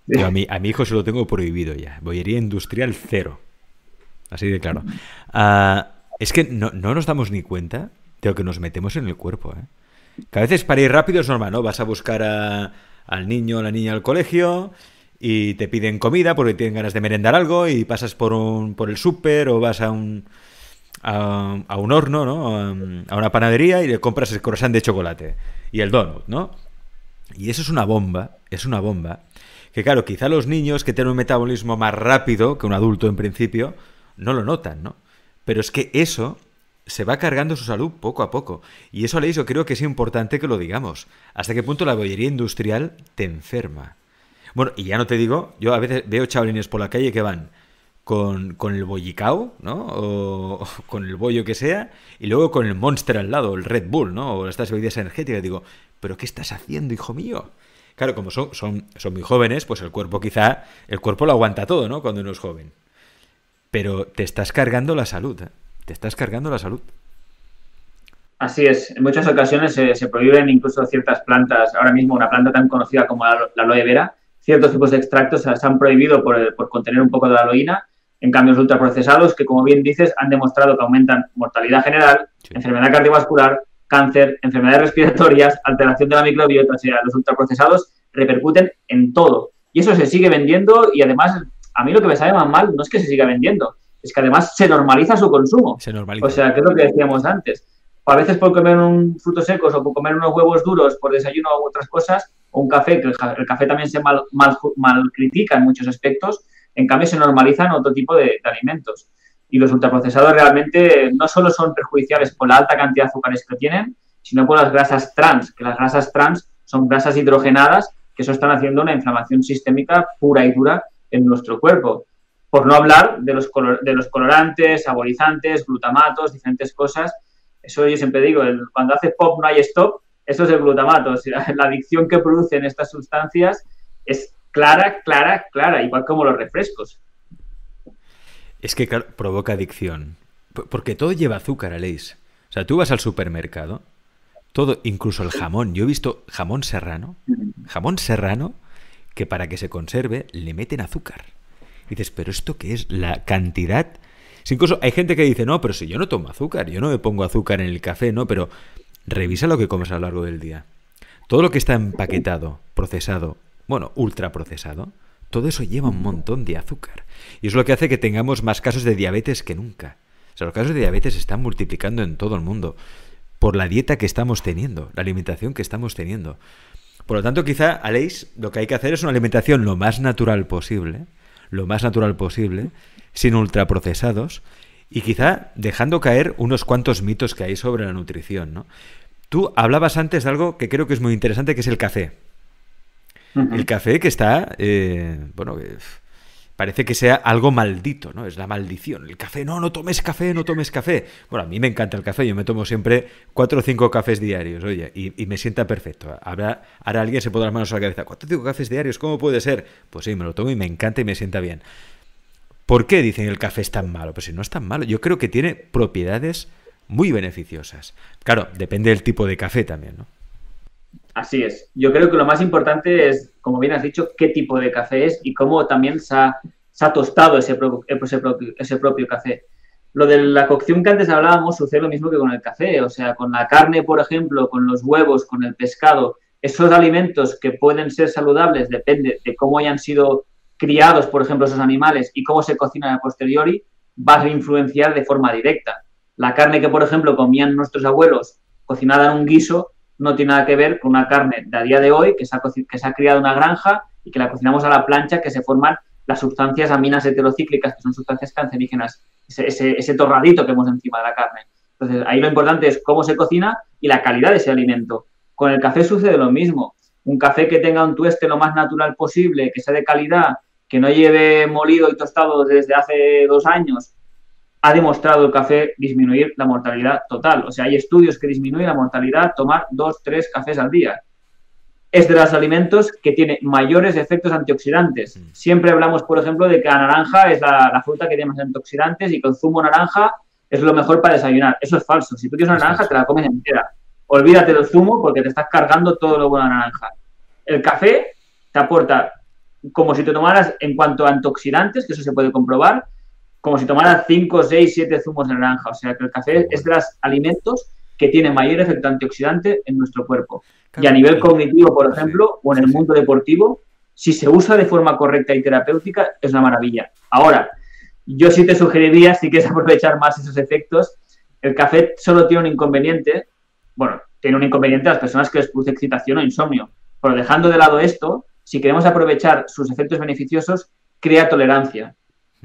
Yo a mi hijo se lo tengo prohibido ya. Bollería industrial 0. Así de claro. Es que no nos damos ni cuenta de lo que nos metemos en el cuerpo. Que a veces para ir rápido es normal, ¿no? Vas a buscar al niño o la niña al colegio y te piden comida porque tienen ganas de merendar algo y pasas por el súper o vas a un horno, ¿no? A una panadería y le compras el croissant de chocolate y el donut, ¿no? Y eso es una bomba. Que claro, quizá los niños que tienen un metabolismo más rápido que un adulto en principio no lo notan, ¿no? Pero es que eso se va cargando su salud poco a poco. Y eso, Aleix, yo creo que es importante que lo digamos. ¿Hasta qué punto la bollería industrial te enferma? Bueno, y ya no te digo, yo a veces veo chavalines por la calle que van con el bollicao, ¿no? O con el bollo que sea, y luego con el Monster al lado, el Red Bull, ¿no? O estas bebidas energéticas. Digo, ¿pero qué estás haciendo, hijo mío? Claro, como son muy jóvenes, pues el cuerpo lo aguanta todo, ¿no? Cuando uno es joven. Pero te estás cargando la salud, ¿eh? Te estás cargando la salud. Así es. En muchas ocasiones se prohíben incluso ciertas plantas. Ahora mismo una planta tan conocida como la aloe vera, ciertos tipos de extractos se han prohibido por contener un poco de aloína. En cambio, los ultraprocesados, que como bien dices, han demostrado que aumentan mortalidad general, sí, enfermedad cardiovascular, cáncer, enfermedades respiratorias, alteración de la microbiota. O sea, los ultraprocesados repercuten en todo. Y eso se sigue vendiendo y además, a mí lo que me sabe más mal no es que se siga vendiendo, es que además se normaliza su consumo. Se normaliza. O sea, que es lo que decíamos antes. A veces por comer un frutos secos o por comer unos huevos duros por desayuno u otras cosas, o un café, que el café también se mal critica en muchos aspectos, en cambio se normalizan otro tipo de alimentos. Y los ultraprocesados realmente no solo son perjudiciales por la alta cantidad de azúcares que tienen, sino por las grasas trans, que las grasas trans son grasas hidrogenadas, que eso están haciendo una inflamación sistémica pura y dura en nuestro cuerpo. Por no hablar de los colorantes, saborizantes, glutamatos, diferentes cosas. Eso yo siempre digo, cuando haces pop no hay stop, eso es el glutamato. O sea, la adicción que producen estas sustancias es clara, igual como los refrescos. Es que claro, provoca adicción. Porque todo lleva azúcar, Aleix. O sea, tú vas al supermercado, todo, incluso el jamón. Yo he visto jamón serrano, que para que se conserve le meten azúcar. Y dices, ¿pero esto qué es? La cantidad... Incluso hay gente que dice, no, pero si yo no tomo azúcar, yo no me pongo azúcar en el café, no, pero revisa lo que comes a lo largo del día. Todo lo que está empaquetado, procesado, bueno, ultraprocesado, todo eso lleva un montón de azúcar. Y es lo que hace que tengamos más casos de diabetes que nunca. O sea, los casos de diabetes se están multiplicando en todo el mundo por la dieta que estamos teniendo, la alimentación que estamos teniendo. Por lo tanto, quizá, Aleix, lo que hay que hacer es una alimentación lo más natural posible, sin ultraprocesados, y quizá dejando caer unos cuantos mitos que hay sobre la nutrición, ¿no? Tú hablabas antes de algo que creo que es muy interesante, que es el café. El café que está, parece que sea algo maldito, ¿no? Es la maldición. El café, no tomes café, no tomes café. Bueno, a mí me encanta el café, yo me tomo siempre 4 o 5 cafés diarios, oye, y me sienta perfecto. Ahora alguien se pone las manos a la cabeza, 4 o 5 cafés diarios, ¿cómo puede ser? Pues sí, me lo tomo y me encanta y me sienta bien. ¿Por qué dicen que el café es tan malo? Pues si no es tan malo, yo creo que tiene propiedades muy beneficiosas. Claro, depende del tipo de café también, ¿no? Así es. Yo creo que lo más importante es, como bien has dicho, qué tipo de café es y cómo también se ha tostado ese propio café. Lo de la cocción que antes hablábamos sucede lo mismo que con el café. O sea, con la carne, por ejemplo, con los huevos, con el pescado, esos alimentos que pueden ser saludables depende de cómo hayan sido criados, por ejemplo, esos animales y cómo se cocinan a posteriori, va a influenciar de forma directa. La carne que, por ejemplo, comían nuestros abuelos cocinada en un guiso no tiene nada que ver con una carne de a día de hoy que se ha criado en una granja y que la cocinamos a la plancha, que se forman las sustancias aminas heterocíclicas, que son sustancias cancerígenas, ese torradito que vemos encima de la carne. Entonces, ahí lo importante es cómo se cocina y la calidad de ese alimento. Con el café sucede lo mismo. un café que tenga un tueste lo más natural posible, que sea de calidad, que no lleve molido y tostado desde hace 2 años, ha demostrado el café disminuir la mortalidad total. O sea, hay estudios que disminuyen la mortalidad tomar 2-3 cafés al día. Es de los alimentos que tiene mayores efectos antioxidantes. Siempre hablamos, por ejemplo, de que la naranja es la fruta que tiene más antioxidantes y que el zumo naranja es lo mejor para desayunar. Eso es falso. Si tú tienes una naranja, te la comes entera. Olvídate del zumo porque te estás cargando todo lo bueno de la naranja. El café te aporta, como si te tomaras, en cuanto a antioxidantes, que eso se puede comprobar, como si tomaras 5, 6, 7 zumos de naranja. O sea, que el café es de los alimentos que tiene mayor efecto antioxidante en nuestro cuerpo. Y a nivel cognitivo, por ejemplo, o en el mundo deportivo, si se usa de forma correcta y terapéutica, es una maravilla. Ahora, yo sí te sugeriría, si quieres aprovechar más esos efectos, el café solo tiene un inconveniente. Bueno, tiene un inconveniente a las personas que les produce excitación o insomnio. Pero dejando de lado esto, si queremos aprovechar sus efectos beneficiosos, crea tolerancia.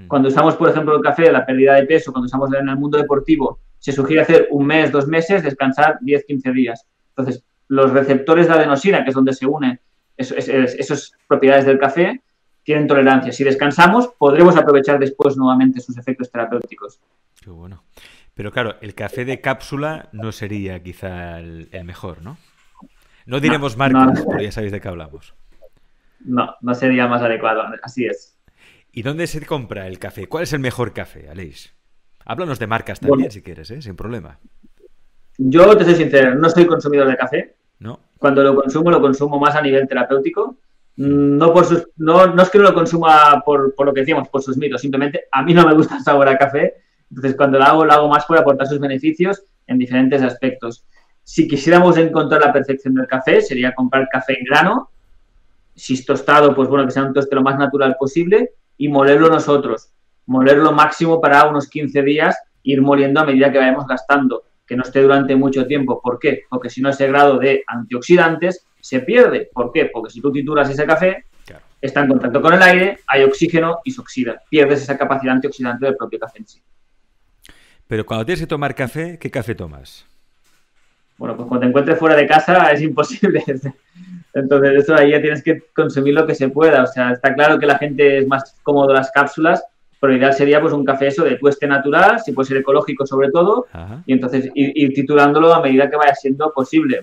Cuando usamos, por ejemplo, el café, la pérdida de peso, cuando usamos en el mundo deportivo, se sugiere hacer 1 mes, 2 meses, descansar 10, 15 días. Entonces, los receptores de adenosina, que es donde se unen esas propiedades del café, tienen tolerancia. Si descansamos, podremos aprovechar después nuevamente sus efectos terapéuticos. Qué bueno. Pero claro, el café de cápsula no sería quizá el mejor, ¿no? No diremos marcas, pero ya sabéis de qué hablamos. No sería más adecuado, así es. ¿Y dónde se compra el café? ¿Cuál es el mejor café, Aleix? Háblanos de marcas también, si quieres, sin problema. Yo te soy sincero, no soy consumidor de café. ¿No? Cuando lo consumo más a nivel terapéutico. No es que no lo consuma por lo que decíamos, por sus mitos. Simplemente a mí no me gusta el sabor a café. Entonces, cuando lo hago más por aportar sus beneficios en diferentes aspectos. Si quisiéramos encontrar la perfección del café, sería comprar café en grano. Si es tostado, pues bueno, que sea un toste lo más natural posible y molerlo nosotros. Molerlo máximo para unos 15 días, ir moliendo a medida que vayamos gastando, que no esté durante mucho tiempo. ¿Por qué? Porque si no, ese grado de antioxidantes se pierde. ¿Por qué? Porque si tú trituras ese café, claro, está en contacto con el aire, hay oxígeno y se oxida. Pierdes esa capacidad antioxidante del propio café en sí. Pero cuando tienes que tomar café, ¿qué café tomas? Bueno, pues cuando te encuentres fuera de casa es imposible. Entonces, eso ahí ya tienes que consumir lo que se pueda. O sea, está claro que la gente es más cómodo las cápsulas, pero lo ideal sería pues un café eso de tueste natural, si puede ser ecológico sobre todo, ajá, y entonces ir triturándolo a medida que vaya siendo posible.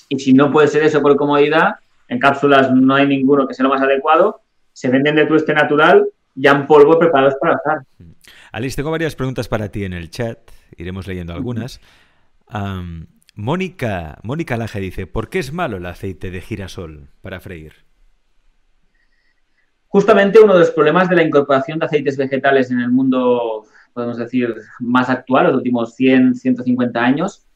Y si no puede ser eso por comodidad, en cápsulas no hay ninguno que sea lo más adecuado, se venden de tueste natural ya en polvo preparados para usar. Aleix, tengo varias preguntas para ti en el chat, iremos leyendo algunas. Mónica Laje dice, ¿por qué es malo el aceite de girasol para freír? Justamente uno de los problemas de la incorporación de aceites vegetales en el mundo, podemos decir, más actual, los últimos 100, 150 años,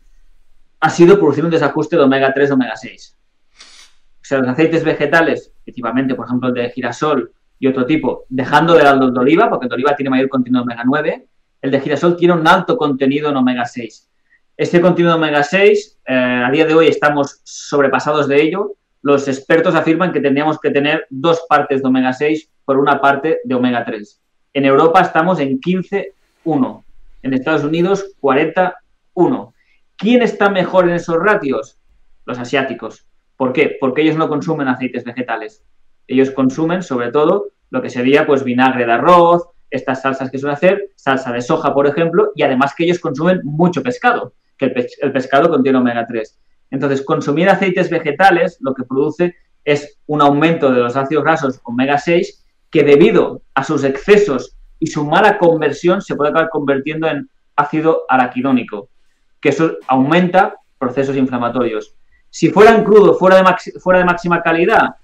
ha sido producir un desajuste de omega 3, omega 6. O sea, los aceites vegetales, principalmente, por ejemplo, el de girasol y otro tipo, dejando de lado el de oliva, porque el de oliva tiene mayor contenido de omega 9, el de girasol tiene un alto contenido en omega 6. Este contenido de omega 6, a día de hoy estamos sobrepasados de ello. Los expertos afirman que tendríamos que tener 2 partes de omega 6 por 1 parte de omega 3. En Europa estamos en 15:1. En Estados Unidos, 40:1. ¿Quién está mejor en esos ratios? Los asiáticos. ¿Por qué? Porque ellos no consumen aceites vegetales. Ellos consumen, sobre todo, lo que sería pues vinagre de arroz, estas salsas que suelen hacer, salsa de soja, por ejemplo, y además que ellos consumen mucho pescado, que el pescado contiene omega 3. Entonces, consumir aceites vegetales lo que produce es un aumento de los ácidos grasos omega 6 que debido a sus excesos y su mala conversión se puede acabar convirtiendo en ácido araquidónico, que eso aumenta procesos inflamatorios. Si fueran crudos, fuera de máxima calidad,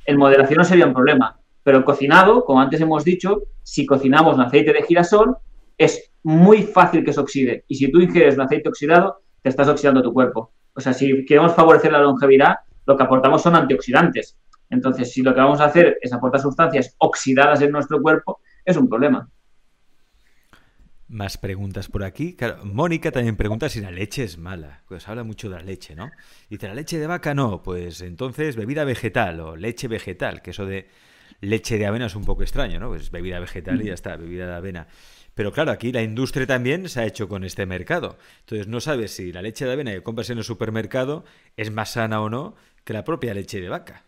en moderación no sería un problema, pero cocinado, como antes hemos dicho, si cocinamos un aceite de girasol, es muy fácil que se oxide. Y si tú ingieres un aceite oxidado, te estás oxidando tu cuerpo. O sea, si queremos favorecer la longevidad, lo que aportamos son antioxidantes. Entonces, si lo que vamos a hacer es aportar sustancias oxidadas en nuestro cuerpo, es un problema. Más preguntas por aquí. Claro, Mónica también pregunta si la leche es mala. Pues habla mucho de la leche, ¿no? Dice, ¿la leche de vaca no? Pues entonces bebida vegetal o leche vegetal, que eso de leche de avena es un poco extraño, ¿no? Pues bebida vegetal y ya está, bebida de avena. Pero claro, aquí la industria también se ha hecho con este mercado. Entonces no sabes si la leche de avena que compras en el supermercado es más sana o no que la propia leche de vaca.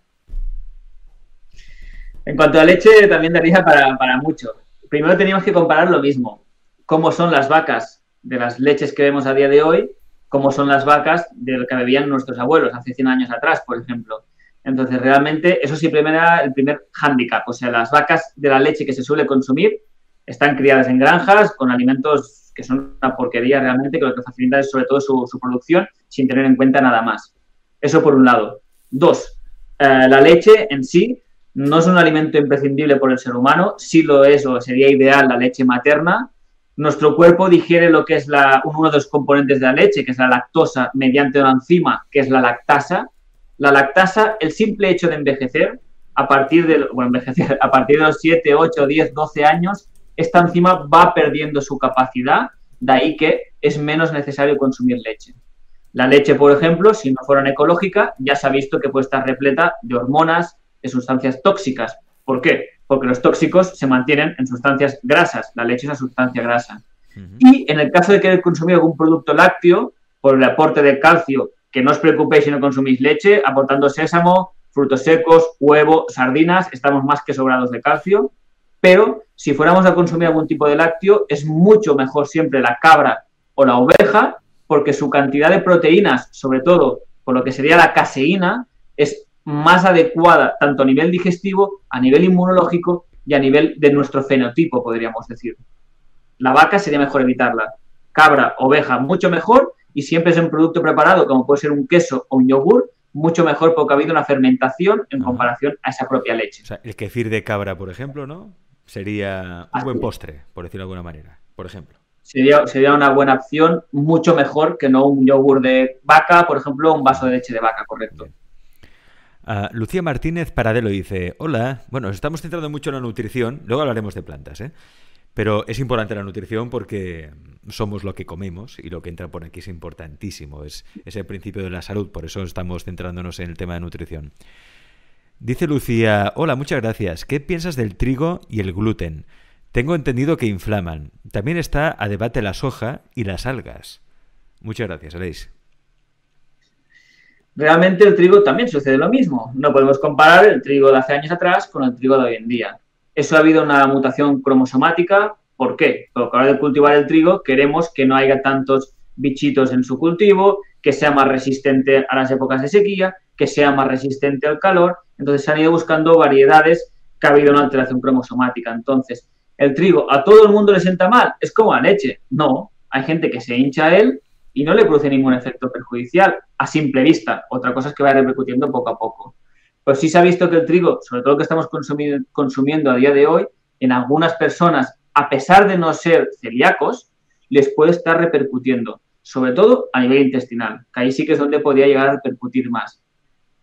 En cuanto a leche, también daría para mucho. Primero teníamos que comparar lo mismo. Cómo son las vacas de las leches que vemos a día de hoy, cómo son las vacas de lo que bebían nuestros abuelos hace 100 años atrás, por ejemplo. Entonces, realmente, eso siempre era el primer hándicap. O sea, las vacas de la leche que se suele consumir están criadas en granjas con alimentos que son una porquería realmente, que lo que facilita es sobre todo su producción sin tener en cuenta nada más. Eso por un lado. Dos, la leche en sí no es un alimento imprescindible por el ser humano, sí lo es o sería ideal la leche materna. Nuestro cuerpo digiere lo que es uno de los componentes de la leche, que es la lactosa, mediante una enzima, que es la lactasa. La lactasa, el simple hecho de envejecer, a partir de los 7, 8, 10, 12 años, esta enzima va perdiendo su capacidad, de ahí que es menos necesario consumir leche. La leche, por ejemplo, si no fuera ecológica, ya se ha visto que puede estar repleta de hormonas, de sustancias tóxicas. ¿Por qué? Porque los tóxicos se mantienen en sustancias grasas. La leche es una sustancia grasa. Y en el caso de querer consumir algún producto lácteo, por el aporte de calcio, que no os preocupéis si no consumís leche, aportando sésamo, frutos secos, huevo, sardinas, estamos más que sobrados de calcio. Pero si fuéramos a consumir algún tipo de lácteo, es mucho mejor siempre la cabra o la oveja, porque su cantidad de proteínas, sobre todo por lo que sería la caseína, es más adecuada tanto a nivel digestivo, a nivel inmunológico y a nivel de nuestro fenotipo, podríamos decir. La vaca sería mejor evitarla. Cabra, oveja, mucho mejor, y siempre es un producto preparado, como puede ser un queso o un yogur, mucho mejor porque ha habido una fermentación en comparación a esa propia leche. O sea, el kefir de cabra, por ejemplo, ¿no? Sería un buen postre, por decirlo de alguna manera, por ejemplo. Sería una buena opción, mucho mejor que no un yogur de vaca, por ejemplo, un vaso de leche de vaca, correcto. Lucía Martínez Paradelo dice: hola, bueno, nos estamos centrando mucho en la nutrición, luego hablaremos de plantas, pero es importante la nutrición porque somos lo que comemos y lo que entra por aquí es importantísimo, es el principio de la salud, por eso estamos centrándonos en el tema de nutrición. Dice Lucía: hola, muchas gracias, ¿qué piensas del trigo y el gluten? Tengo entendido que inflaman. También está a debate la soja y las algas. Muchas gracias, Aleix. Realmente el trigo también sucede lo mismo. No podemos comparar el trigo de hace años atrás con el trigo de hoy en día. Eso ha habido una mutación cromosomática. ¿Por qué? Porque a la hora de cultivar el trigo queremos que no haya tantos bichitos en su cultivo, que sea más resistente a las épocas de sequía, que sea más resistente al calor. Entonces se han ido buscando variedades que ha habido una alteración cromosomática. Entonces, ¿el trigo a todo el mundo le sienta mal? ¿Es como la leche? No. Hay gente que se hincha a él y no le produce ningún efecto perjudicial a simple vista. Otra cosa es que va repercutiendo poco a poco. Pues sí se ha visto que el trigo, sobre todo que estamos consumiendo a día de hoy, en algunas personas, a pesar de no ser celíacos, les puede estar repercutiendo, sobre todo a nivel intestinal, que ahí sí que es donde podría llegar a repercutir más.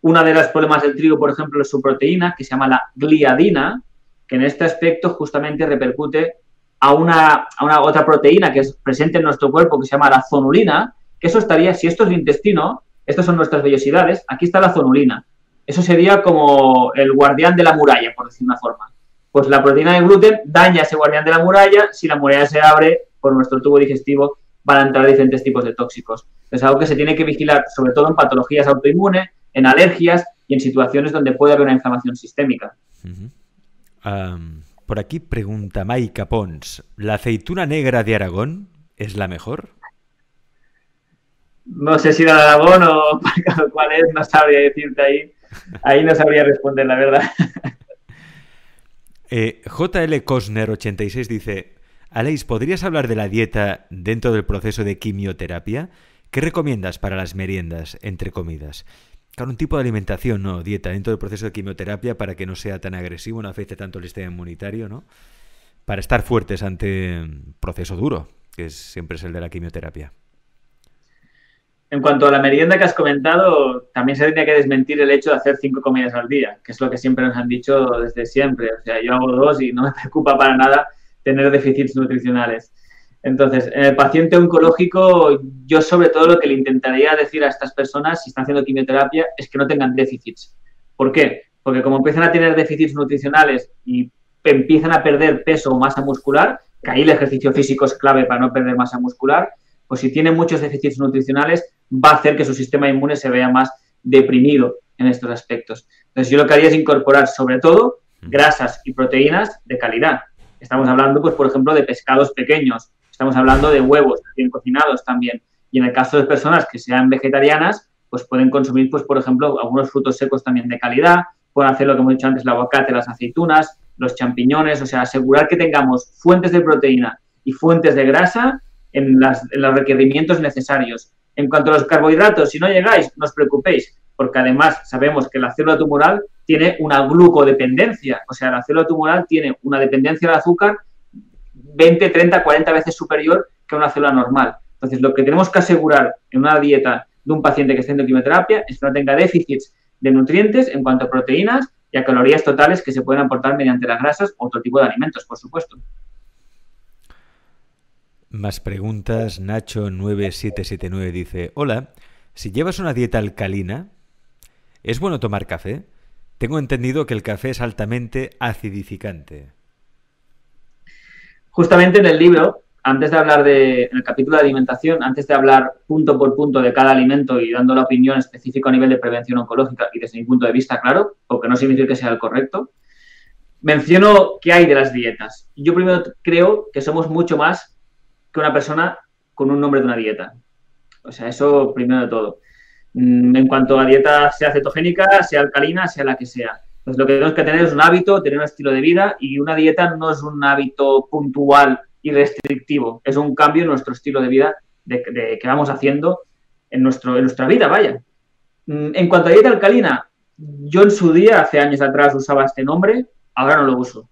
Uno de los problemas del trigo, por ejemplo, es su proteína, que se llama la gliadina, que en este aspecto justamente repercute a una otra proteína que es presente en nuestro cuerpo, que se llama la zonulina, que eso estaría, si esto es el intestino, estas son nuestras vellosidades, aquí está la zonulina. Eso sería como el guardián de la muralla, por decir una forma. Pues la proteína de gluten daña a ese guardián de la muralla, si la muralla se abre por nuestro tubo digestivo van a entrar diferentes tipos de tóxicos. Es algo que se tiene que vigilar, sobre todo en patologías autoinmunes, en alergias y en situaciones donde puede haber una inflamación sistémica. Por aquí pregunta Maika Pons: ¿la aceituna negra de Aragón es la mejor? No sé si la de Aragón o cuál es, no sabría decirte ahí. Ahí no sabría responder, la verdad. JL Cosner 86 dice: Aleix, ¿podrías hablar de la dieta dentro del proceso de quimioterapia? ¿Qué recomiendas para las meriendas entre comidas? Claro, un tipo de alimentación, ¿no? Dieta dentro del proceso de quimioterapia para que no sea tan agresivo, no afecte tanto el sistema inmunitario, ¿no? Para estar fuertes ante un proceso duro, que siempre es el de la quimioterapia. En cuanto a la merienda que has comentado, también se tendría que desmentir el hecho de hacer 5 comidas al día, que es lo que siempre nos han dicho desde siempre. O sea, yo hago 2 y no me preocupa para nada tener déficits nutricionales. Entonces, en el paciente oncológico, yo sobre todo lo que le intentaría decir a estas personas, si están haciendo quimioterapia, es que no tengan déficits. ¿Por qué? Porque como empiezan a tener déficits nutricionales y empiezan a perder peso o masa muscular, que ahí el ejercicio físico es clave para no perder masa muscular, pues si tienen muchos déficits nutricionales, va a hacer que su sistema inmune se vea más deprimido. en estos aspectos. Entonces, yo lo que haría es incorporar, sobre todo, grasas y proteínas de calidad. Estamos hablando, pues, por ejemplo, de pescados pequeños. Estamos hablando de huevos bien cocinados también. Y en el caso de personas que sean vegetarianas, pues pueden consumir, pues, por ejemplo, algunos frutos secos también de calidad. Pueden hacer lo que hemos dicho antes, el aguacate, las aceitunas, los champiñones. O sea, asegurar que tengamos fuentes de proteína y fuentes de grasa en los requerimientos necesarios. En cuanto a los carbohidratos, si no llegáis, no os preocupéis, porque además sabemos que la célula tumoral tiene una glucodependencia. O sea, la célula tumoral tiene una dependencia al azúcar 20, 30, 40 veces superior que una célula normal. Entonces, lo que tenemos que asegurar en una dieta de un paciente que esté en quimioterapia es que no tenga déficits de nutrientes en cuanto a proteínas y a calorías totales que se pueden aportar mediante las grasas o otro tipo de alimentos, por supuesto. Más preguntas. Nacho9779 dice: hola, si llevas una dieta alcalina, ¿es bueno tomar café? Tengo entendido que el café es altamente acidificante. Justamente en el libro, antes de hablar en el capítulo de alimentación, antes de hablar punto por punto de cada alimento y dando la opinión específica a nivel de prevención oncológica y desde mi punto de vista, claro, porque no significa que sea el correcto, menciono qué hay de las dietas. Yo primero creo que somos mucho más que una persona con un nombre de una dieta. O sea, eso primero de todo. En cuanto a dieta, sea cetogénica, sea alcalina, sea la que sea. Pues lo que tenemos que tener es un hábito, tener un estilo de vida, y una dieta no es un hábito puntual y restrictivo, es un cambio en nuestro estilo de vida que vamos haciendo en nuestra vida, vaya. En cuanto a dieta alcalina, yo en su día, hace años atrás, usaba este nombre, ahora no lo uso.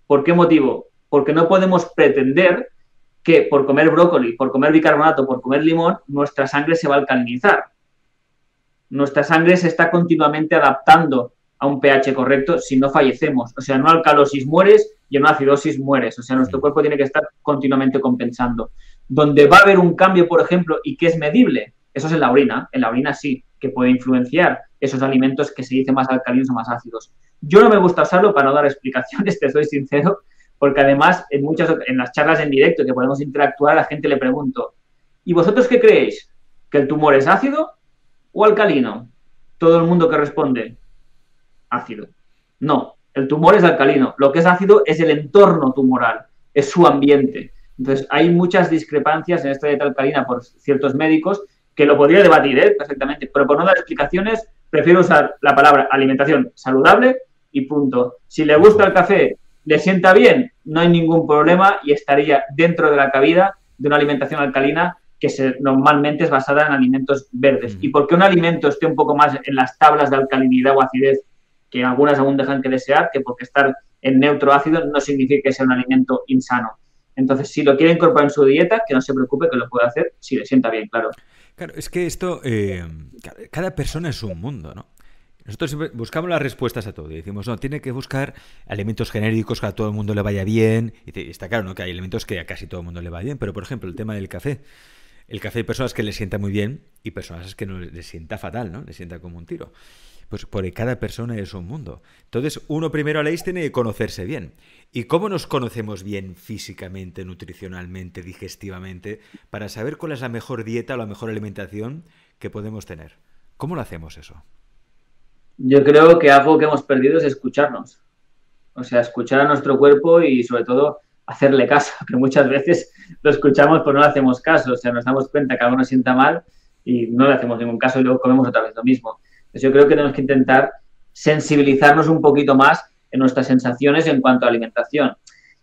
¿Por qué motivo? Porque no podemos pretender que por comer brócoli, por comer bicarbonato, por comer limón, nuestra sangre se va a alcalinizar. Nuestra sangre se está continuamente adaptando a un pH correcto si no fallecemos. O sea, no alcalosis mueres y en acidosis mueres. O sea, nuestro cuerpo tiene que estar continuamente compensando. Donde va a haber un cambio, por ejemplo, y que es medible, eso es en la orina. En la orina sí, que puede influenciar esos alimentos que se dicen más alcalinos o más ácidos. Yo no me gusta usarlo para no dar explicaciones, te soy sincero, porque además en las charlas en directo que podemos interactuar, a la gente le pregunto: ¿y vosotros qué creéis? ¿Que el tumor es ácido o alcalino? Todo el mundo que responde: ácido. No, el tumor es alcalino. Lo que es ácido es el entorno tumoral, es su ambiente. Entonces, hay muchas discrepancias en esta dieta alcalina por ciertos médicos que lo podría debatir perfectamente, pero por no dar explicaciones, prefiero usar la palabra alimentación saludable y punto. Si le gusta el café, le sienta bien, no hay ningún problema y estaría dentro de la cabida de una alimentación alcalina que normalmente es basada en alimentos verdes. Y porque un alimento esté un poco más en las tablas de alcalinidad o acidez, que algunas aún dejan que desear, que porque estar en neutro ácido no significa que sea un alimento insano. Entonces, si lo quiere incorporar en su dieta, que no se preocupe, que lo puede hacer si le sienta bien, claro. Claro, es que esto, cada persona es un mundo, ¿no? Nosotros siempre buscamos las respuestas a todo y decimos, no, tiene que buscar alimentos genéricos que a todo el mundo le vaya bien. Y está claro, ¿no?, que hay alimentos que a casi todo el mundo le va bien, pero por ejemplo, el tema del café. El café hay personas que le sienta muy bien y personas que no le sienta fatal, ¿no? Le sienta como un tiro. Pues porque cada persona es un mundo. Entonces, uno primero, Aleix, tiene que conocerse bien. ¿Y cómo nos conocemos bien físicamente, nutricionalmente, digestivamente, para saber cuál es la mejor dieta o la mejor alimentación que podemos tener? ¿Cómo lo hacemos eso? Yo creo que algo que hemos perdido es escucharnos. O sea, escuchar a nuestro cuerpo y, sobre todo, hacerle caso, que muchas veces lo escuchamos pero no le hacemos caso. O sea, nos damos cuenta que algo nos sienta mal y no le hacemos ningún caso y luego comemos otra vez lo mismo. Entonces, yo creo que tenemos que intentar sensibilizarnos un poquito más en nuestras sensaciones en cuanto a alimentación.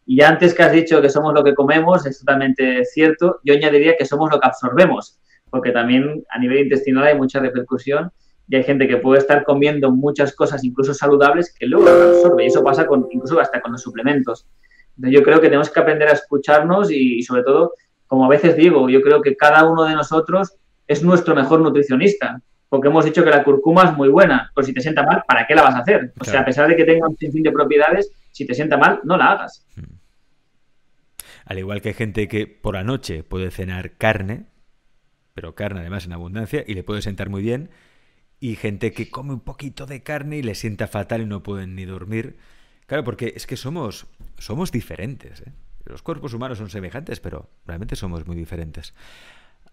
Y ya antes que has dicho que somos lo que comemos, es totalmente cierto. Yo añadiría que somos lo que absorbemos, porque también a nivel intestinal hay mucha repercusión y hay gente que puede estar comiendo muchas cosas, incluso saludables, que luego las absorbe. Y eso pasa incluso hasta con los suplementos. Entonces, yo creo que tenemos que aprender a escucharnos y, sobre todo, como a veces digo, yo creo que cada uno de nosotros es nuestro mejor nutricionista. Porque hemos dicho que la cúrcuma es muy buena, pero si te sienta mal, ¿para qué la vas a hacer? O sea, a pesar de que tenga un sinfín de propiedades, si te sienta mal, no la hagas. Al igual que hay gente que por la noche puede cenar carne, pero carne además en abundancia, y le puede sentar muy bien, y gente que come un poquito de carne y le sienta fatal y no pueden ni dormir. Claro, porque es que somos diferentes, ¿eh? Los cuerpos humanos son semejantes, pero realmente somos muy diferentes.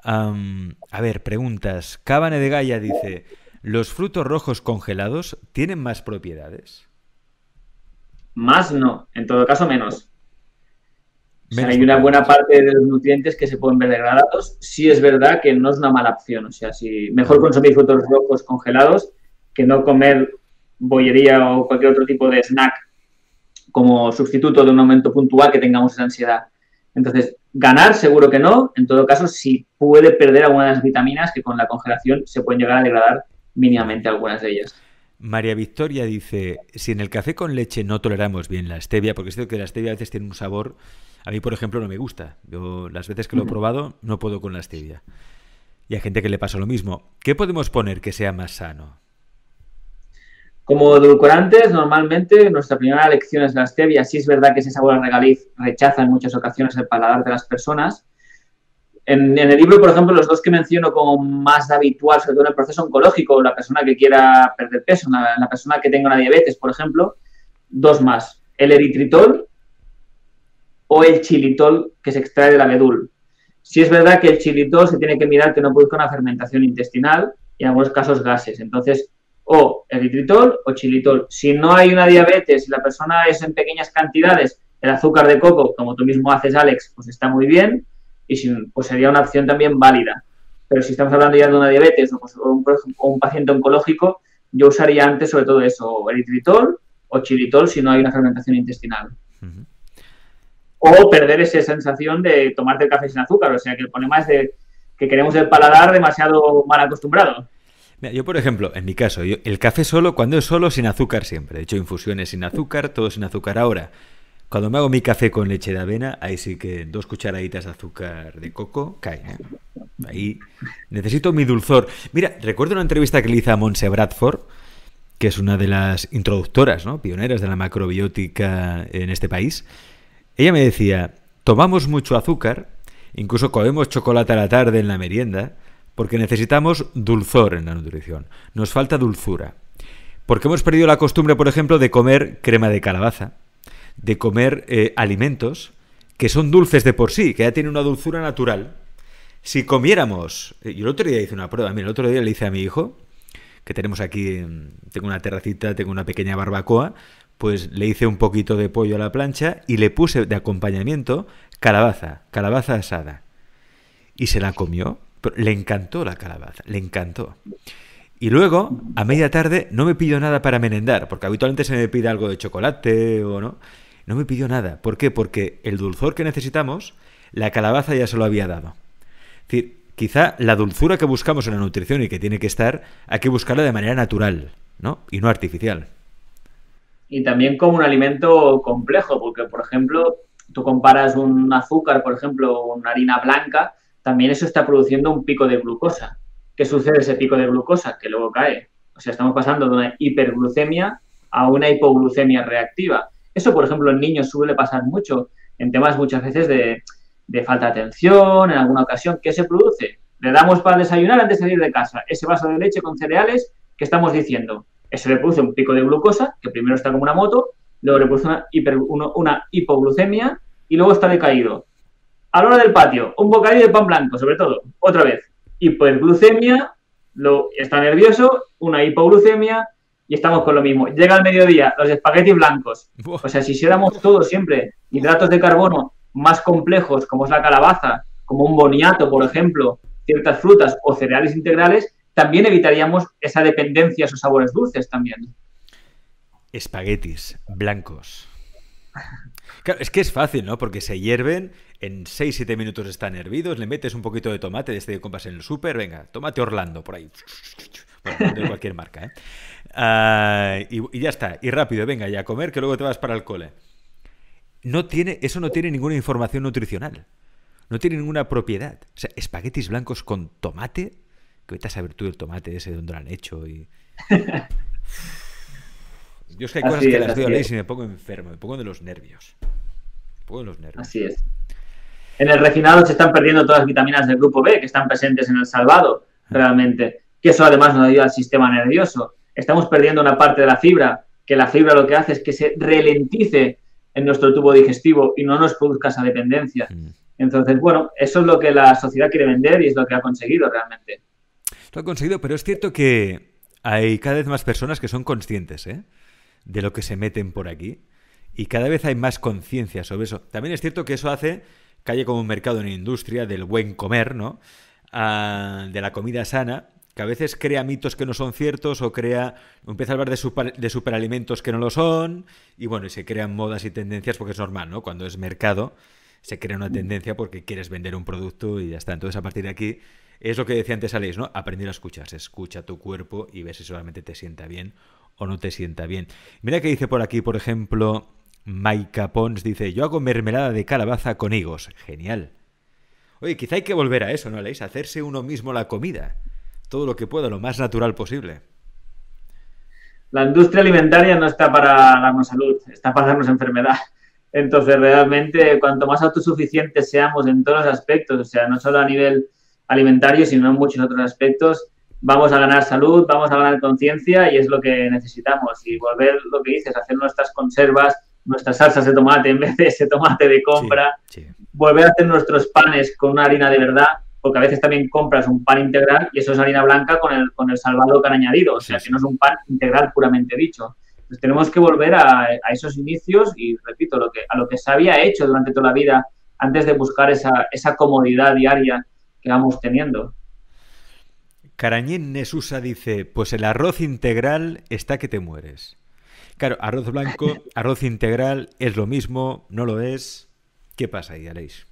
A ver, preguntas. Cabane de Gaia dice: ¿Los frutos rojos congelados tienen más propiedades? Más no, en todo caso menos. O sea, Menos hay una buena propiedades. parte de los nutrientes que se pueden ver degradados. Sí es verdad que no es una mala opción. O sea, si mejor consumir frutos rojos congelados que no comer bollería o cualquier otro tipo de snack como sustituto de un aumento puntual que tengamos esa ansiedad. Entonces, ganar seguro que no. En todo caso, sí puede perder algunas de las vitaminas que con la congelación se pueden llegar a degradar mínimamente algunas de ellas. María Victoria dice, si en el café con leche no toleramos bien la stevia, porque es cierto que la stevia a veces tiene un sabor, a mí por ejemplo no me gusta, yo las veces que lo he probado no puedo con la stevia. Y hay gente que le pasa lo mismo. ¿Qué podemos poner que sea más sano? Como edulcorantes, normalmente nuestra primera elección es la stevia. Sí es verdad que ese sabor a regaliz rechaza en muchas ocasiones el paladar de las personas. En el libro, por ejemplo, los dos que menciono como más habitual, sobre todo en el proceso oncológico, la persona que quiera perder peso, la persona que tenga una diabetes, por ejemplo, dos más. El eritritol o el xilitol que se extrae del abedul. Sí es verdad que el xilitol se tiene que mirar que no produzca una fermentación intestinal y en algunos casos gases. Entonces, o eritritol o xilitol. Si no hay una diabetes y la persona es en pequeñas cantidades, el azúcar de coco, como tú mismo haces, Alex, pues está muy bien y pues sería una opción también válida. Pero si estamos hablando ya de una diabetes o un paciente oncológico, yo usaría antes sobre todo eso, eritritol o xilitol si no hay una fermentación intestinal. Ujú. O perder esa sensación de tomarte el café sin azúcar. O sea, que el problema es de que queremos el paladar demasiado mal acostumbrado. Mira, yo por ejemplo, en mi caso, el café solo, cuando es solo, sin azúcar siempre. He hecho infusiones sin azúcar, todo sin azúcar. Ahora, cuando me hago mi café con leche de avena, ahí sí que 2 cucharaditas de azúcar de coco caen, ¿eh? Ahí necesito mi dulzor. Mira, recuerdo una entrevista que le hice a Montse Bradford, que es una de las introductoras, ¿no?, pioneras de la macrobiótica en este país. Ella me decía, tomamos mucho azúcar, incluso comemos chocolate a la tarde en la merienda, porque necesitamos dulzor en la nutrición. Nos falta dulzura. Porque hemos perdido la costumbre, por ejemplo, de comer crema de calabaza, de comer alimentos que son dulces de por sí, que ya tienen una dulzura natural. Si comiéramos... Yo el otro día hice una prueba. Mira, el otro día le hice a mi hijo, que tenemos aquí, tengo una terracita, tengo una pequeña barbacoa, pues le hice un poquito de pollo a la plancha y le puse de acompañamiento calabaza asada. Y se la comió. Pero le encantó la calabaza, le encantó. Y luego, a media tarde, no me pidió nada para merendar, porque habitualmente se me pide algo de chocolate o no. No me pidió nada. ¿Por qué? Porque el dulzor que necesitamos, la calabaza ya se lo había dado. Es decir, quizá la dulzura que buscamos en la nutrición y que tiene que estar, hay que buscarla de manera natural, ¿no? Y no artificial. Y también como un alimento complejo, porque, por ejemplo, tú comparas un azúcar, por ejemplo, una harina blanca, también eso está produciendo un pico de glucosa. ¿Qué sucede ese pico de glucosa? Que luego cae. O sea, estamos pasando de una hiperglucemia a una hipoglucemia reactiva. Eso, por ejemplo, en niños suele pasar mucho, en temas muchas veces de falta de atención, en alguna ocasión. ¿Qué se produce? Le damos para desayunar antes de salir de casa ese vaso de leche con cereales que estamos diciendo. Eso le produce un pico de glucosa, que primero está como una moto, luego le produce una hipoglucemia y luego está decaído. A la hora del patio, un bocadillo de pan blanco, sobre todo, otra vez. Hiperglucemia, está nervioso, una hipoglucemia y estamos con lo mismo. Llega al mediodía, los espaguetis blancos. O sea, si hiciéramos todos siempre hidratos de carbono más complejos, como es la calabaza, como un boniato, por ejemplo, ciertas frutas o cereales integrales, también evitaríamos esa dependencia a esos sabores dulces también. Espaguetis blancos. Claro, es que es fácil, ¿no? Porque se hierven, en 6-7 minutos están hervidos, le metes un poquito de tomate de este que compras en el súper, venga, tomate Orlando, por ahí. Bueno, de cualquier marca, ¿eh? Y ya está, y rápido, venga, ya a comer, que luego te vas para el cole. Eso no tiene ninguna información nutricional. No tiene ninguna propiedad. O sea, espaguetis blancos con tomate, que vete a saber tú el tomate ese de dónde lo han hecho y... Yo es que hay cosas que las veo a leer y me pongo enfermo, me pongo de los nervios. Así es. En el refinado se están perdiendo todas las vitaminas del grupo B que están presentes en el salvado, realmente. Que eso además nos ayuda al sistema nervioso. Estamos perdiendo una parte de la fibra, que la fibra lo que hace es que se ralentice en nuestro tubo digestivo y no nos produzca esa dependencia. Entonces, bueno, eso es lo que la sociedad quiere vender y es lo que ha conseguido realmente. Lo ha conseguido, pero es cierto que hay cada vez más personas que son conscientes, ¿eh?, de lo que se meten por aquí. Y cada vez hay más conciencia sobre eso. También es cierto que eso hace que haya como un mercado en la industria del buen comer, ¿no? De la comida sana, que a veces crea mitos que no son ciertos o empieza a hablar de superalimentos que no lo son, y bueno, y se crean modas y tendencias porque es normal, ¿no? Cuando es mercado se crea una tendencia porque quieres vender un producto y ya está. Entonces, a partir de aquí, es lo que decía antes Aleix, ¿no? Aprender a escuchar. Escucha tu cuerpo y ves si solamente te sienta bien o no te sienta bien. Mira que dice por aquí, por ejemplo, Maika Pons, dice, yo hago mermelada de calabaza con higos. Genial. Oye, quizá hay que volver a eso, ¿no, Aleix? Hacerse uno mismo la comida. Todo lo que pueda, lo más natural posible. La industria alimentaria no está para darnos salud, está para darnos enfermedad. Entonces, realmente, cuanto más autosuficientes seamos en todos los aspectos, o sea, no solo a nivel alimentario, sino en muchos otros aspectos, vamos a ganar salud, vamos a ganar conciencia y es lo que necesitamos. Y volver, lo que dices, hacer nuestras conservas, nuestras salsas de tomate en vez de ese tomate de compra, sí. Volver a hacer nuestros panes con una harina de verdad, porque a veces también compras un pan integral y eso es harina blanca con el salvado que han añadido, o sea, que no es un pan integral puramente dicho. Entonces tenemos que volver a esos inicios y, repito, a lo que se había hecho durante toda la vida antes de buscar esa comodidad diaria que vamos teniendo. Carañín Nesusa dice, pues el arroz integral está que te mueres. Claro, arroz blanco, arroz integral, ¿es lo mismo? ¿No lo es? ¿Qué pasa ahí, Aleix?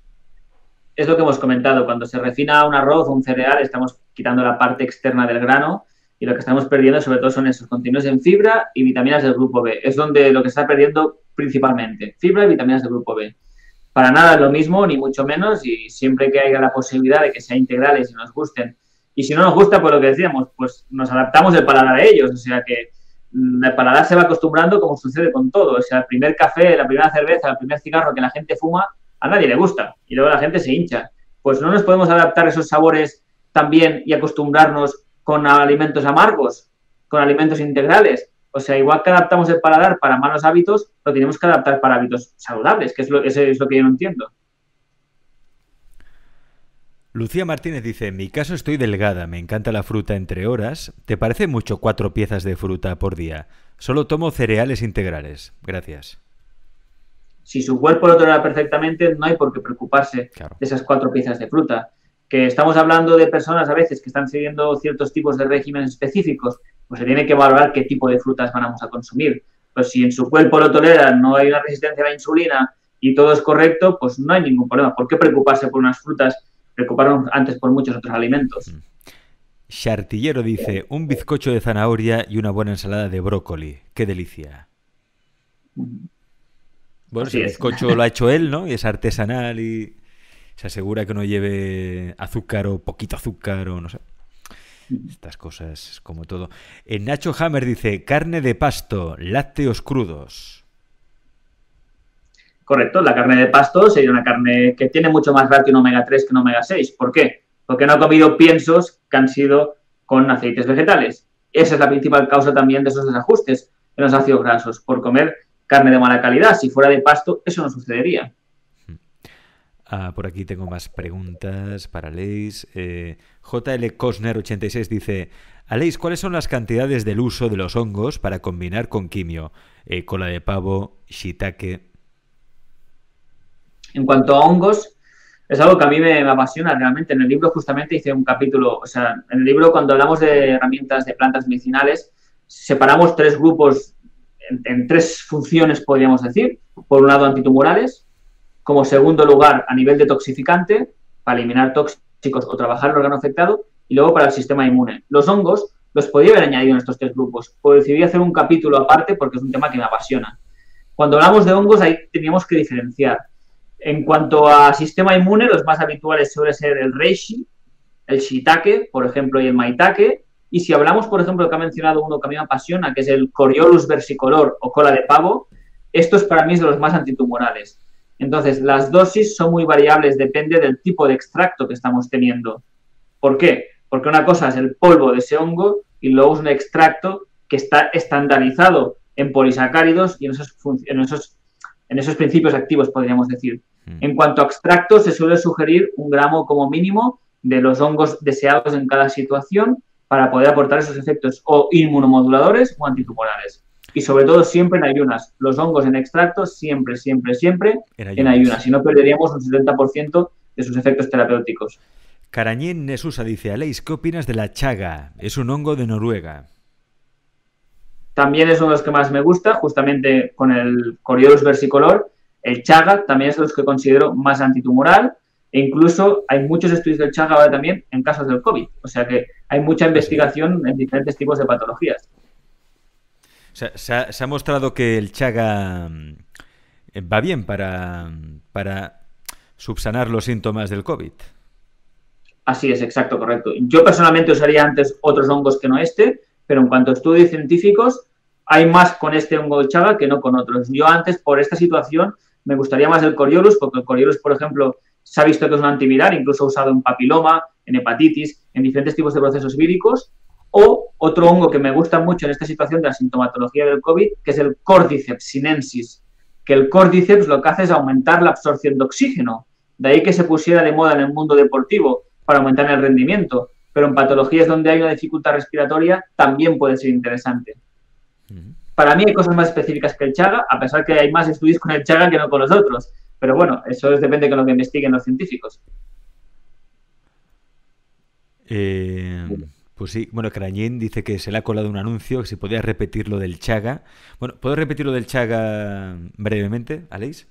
Es lo que hemos comentado. Cuando se refina un arroz o un cereal, estamos quitando la parte externa del grano y lo que estamos perdiendo sobre todo son esos contenidos en fibra y vitaminas del grupo B. Es donde lo que se está perdiendo principalmente, fibra y vitaminas del grupo B. Para nada es lo mismo, ni mucho menos, y siempre que haya la posibilidad de que sean integrales y nos gusten. Y si no nos gusta, pues lo que decíamos, pues nos adaptamos el paladar a ellos. O sea que el paladar se va acostumbrando como sucede con todo. O sea, el primer café, la primera cerveza, el primer cigarro que la gente fuma, a nadie le gusta. Y luego la gente se hincha. Pues no nos podemos adaptar a esos sabores también y acostumbrarnos con alimentos amargos, con alimentos integrales. O sea, igual que adaptamos el paladar para malos hábitos, lo tenemos que adaptar para hábitos saludables, que es lo que yo no entiendo. Lucía Martínez dice, en mi caso estoy delgada, me encanta la fruta entre horas. ¿Te parece mucho 4 piezas de fruta por día? Solo tomo cereales integrales. Gracias. Si su cuerpo lo tolera perfectamente, no hay por qué preocuparse de esas 4 piezas de fruta. Que estamos hablando de personas a veces que están siguiendo ciertos tipos de regímenes específicos, pues se tiene que valorar qué tipo de frutas vamos a consumir. Pues si en su cuerpo lo tolera, no hay una resistencia a la insulina y todo es correcto, pues no hay ningún problema. ¿Por qué preocuparse por unas frutas? Preocuparon antes por muchos otros alimentos. Chartillero dice, un bizcocho de zanahoria y una buena ensalada de brócoli. ¡Qué delicia! Bueno, si el bizcocho lo ha hecho él, ¿no? Y es artesanal y se asegura que no lleve azúcar o poquito azúcar o no sé. Estas cosas como todo. Nacho Hammer dice, carne de pasto, lácteos crudos. Correcto, la carne de pasto sería una carne que tiene mucho más ratio en omega 3 que en omega 6. ¿Por qué? Porque no ha comido piensos que han sido con aceites vegetales. Esa es la principal causa también de esos desajustes en los ácidos grasos, por comer carne de mala calidad. Si fuera de pasto, eso no sucedería. Por aquí tengo más preguntas para Aleix. JL Cosner 86 dice, Aleix, ¿cuáles son las cantidades del uso de los hongos para combinar con quimio? Cola de pavo, shiitake. En cuanto a hongos, es algo que a mí me apasiona realmente. En el libro justamente hice un capítulo, o sea, en el libro cuando hablamos de herramientas de plantas medicinales, separamos 3 grupos en 3 funciones, podríamos decir. Por un lado, antitumorales, como segundo lugar, a nivel detoxificante, para eliminar tóxicos o trabajar el órgano afectado, y luego para el sistema inmune. Los hongos los podía haber añadido en estos 3 grupos, pero decidí hacer un capítulo aparte porque es un tema que me apasiona. Cuando hablamos de hongos, ahí teníamos que diferenciar. En cuanto a sistema inmune, los más habituales suele ser el reishi, el shiitake, por ejemplo, y el maitake. Y si hablamos, por ejemplo, que ha mencionado uno que a mí me apasiona, que es el Coriolus versicolor o cola de pavo, estos para mí es de los más antitumorales. Entonces, las dosis son muy variables, depende del tipo de extracto que estamos teniendo. ¿Por qué? Porque una cosa es el polvo de ese hongo y luego es un extracto que está estandarizado en polisacáridos y en esos principios activos, podríamos decir. En cuanto a extractos, se suele sugerir 1 gramo como mínimo de los hongos deseados en cada situación para poder aportar esos efectos o inmunomoduladores o antitumorales. Y sobre todo siempre en ayunas. Los hongos en extractos siempre, siempre, siempre en ayunas. Si no, perderíamos un 70% de sus efectos terapéuticos. Carañín Nesusa dice, Aleix, ¿qué opinas de la chaga? Es un hongo de Noruega. También es uno de los que más me gusta, justamente con el Coriolus versicolor. El chaga también es de los que considero más antitumoral. E incluso hay muchos estudios del chaga ahora también en casos del COVID. O sea que hay mucha investigación en diferentes tipos de patologías. O sea, se ha mostrado que el chaga va bien para subsanar los síntomas del COVID. Así es, exacto, correcto. Yo personalmente usaría antes otros hongos que no este, pero en cuanto a estudios científicos, hay más con este hongo de chaga que no con otros. Yo antes, por esta situación, me gustaría más el Coriolus, porque el Coriolus, por ejemplo, se ha visto que es un antiviral, incluso usado en papiloma, en hepatitis, en diferentes tipos de procesos víricos. O otro hongo que me gusta mucho en esta situación de la sintomatología del COVID, que es el Cordyceps sinensis, que el Cordyceps lo que hace es aumentar la absorción de oxígeno. De ahí que se pusiera de moda en el mundo deportivo para aumentar el rendimiento. Pero en patologías donde hay una dificultad respiratoria también puede ser interesante. Para mí hay cosas más específicas que el chaga, a pesar que hay más estudios con el chaga que no con los otros. Pero bueno, eso depende de lo que investiguen los científicos. Pues sí, bueno, Carañín dice que se le ha colado un anuncio, que si podía repetir lo del chaga. Bueno, ¿puedo repetir lo del chaga brevemente, Aleix?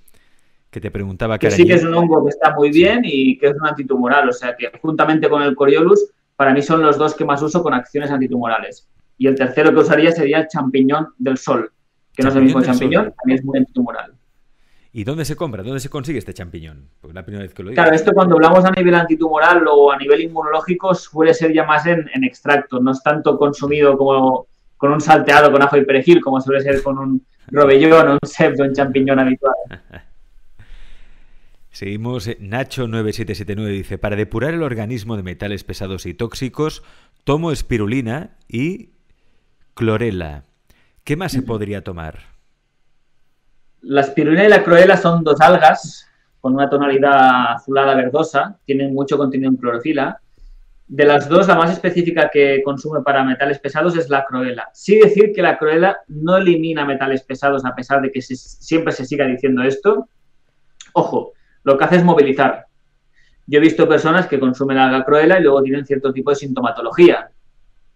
Que te preguntaba que sí que es un hongo que está muy bien y que es un antitumoral, o sea que juntamente con el Coriolus, para mí son los dos que más uso con acciones antitumorales. Y el tercero que usaría sería el champiñón del sol, que no es el mismo champiñón, también es muy antitumoral. ¿Y dónde se compra? ¿Dónde se consigue este champiñón? Pues la primera vez que lo digo. Claro, esto cuando hablamos a nivel antitumoral o a nivel inmunológico suele ser ya más en extracto, no es tanto consumido como con un salteado con ajo y perejil, como suele ser con un robellón o un septo, un champiñón habitual. Seguimos. Nacho9779 dice, para depurar el organismo de metales pesados y tóxicos, tomo espirulina y clorela. ¿Qué más se podría tomar? La espirulina y la clorela son dos algas con una tonalidad azulada verdosa, tienen mucho contenido en clorofila. De las dos, la más específica que consume para metales pesados es la clorela. Sí decir que la clorela no elimina metales pesados, a pesar de que siempre se siga diciendo esto. Ojo, lo que hace es movilizar. Yo he visto personas que consumen la clorela y luego tienen cierto tipo de sintomatología.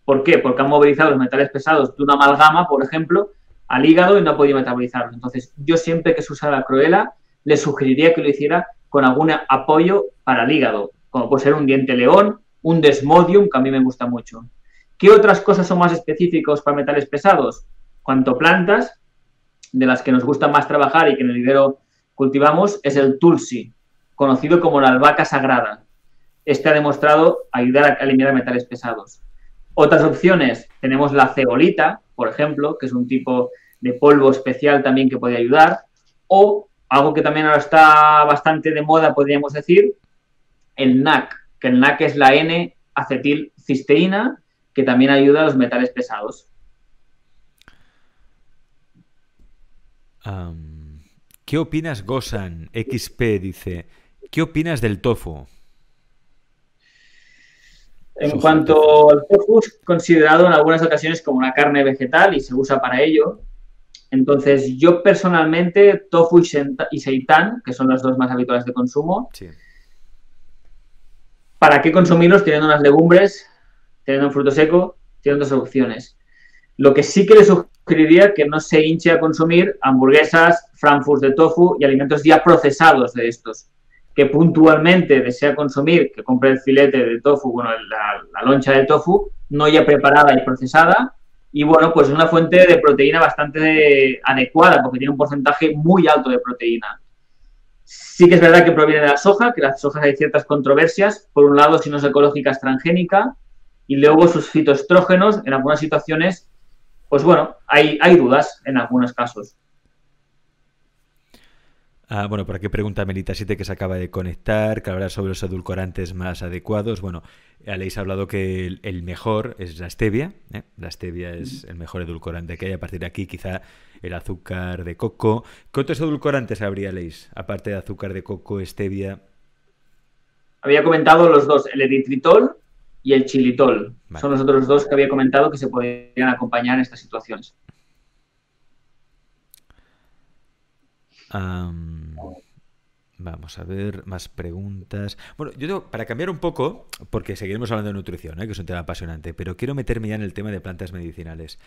¿Por qué? Porque han movilizado los metales pesados de una amalgama, por ejemplo, al hígado y no ha podido metabolizarlos. Entonces, yo siempre que se usa la clorela, le sugeriría que lo hiciera con algún apoyo para el hígado, como puede ser un diente león, un desmodium, que a mí me gusta mucho. ¿Qué otras cosas son más específicos para metales pesados? Cuanto plantas, de las que nos gusta más trabajar y que en el vivero cultivamos, es el tulsi, conocido como la albahaca sagrada. Este ha demostrado ayudar a eliminar metales pesados. Otras opciones, tenemos la cebolita, por ejemplo, que es un tipo de polvo especial también que puede ayudar, o algo que también ahora está bastante de moda, podríamos decir, el NAC, que el NAC es la N-acetilcisteína, que también ayuda a los metales pesados. ¿Qué opinas, Gosan? XP dice, ¿qué opinas del tofu? En cuanto al tofu, es considerado en algunas ocasiones como una carne vegetal y se usa para ello. Entonces, yo personalmente, tofu y seitán, que son los dos más habituales de consumo, sí. ¿Para qué consumirlos teniendo unas legumbres, teniendo un fruto seco, teniendo dos opciones? Lo que sí que le sugeriría que no se hinche a consumir hamburguesas, frankfurts de tofu y alimentos ya procesados de estos. Que puntualmente desea consumir, que compre el filete de tofu, bueno, la loncha de tofu, no ya preparada y procesada, y bueno, pues una fuente de proteína bastante adecuada, porque tiene un porcentaje muy alto de proteína. Sí que es verdad que proviene de la soja, que las sojas hay ciertas controversias, por un lado si no es ecológica, es transgénica, y luego sus fitoestrógenos, en algunas situaciones, pues bueno, hay dudas en algunos casos. Bueno, por aquí pregunta Melita 7 que se acaba de conectar, que hablará sobre los edulcorantes más adecuados. Bueno, Aleix ha hablado que el mejor es la stevia. La stevia es el mejor edulcorante que hay. A partir de aquí, quizá el azúcar de coco. ¿Qué otros edulcorantes habría, Aleix? Aparte de azúcar de coco, stevia. Había comentado los dos, el eritritol y el xilitol. Vale. Son los otros dos que había comentado que se podrían acompañar en estas situaciones. Vamos a ver, más preguntas. Bueno, para cambiar un poco, porque seguiremos hablando de nutrición, que es un tema apasionante, pero quiero meterme ya en el tema de plantas medicinales.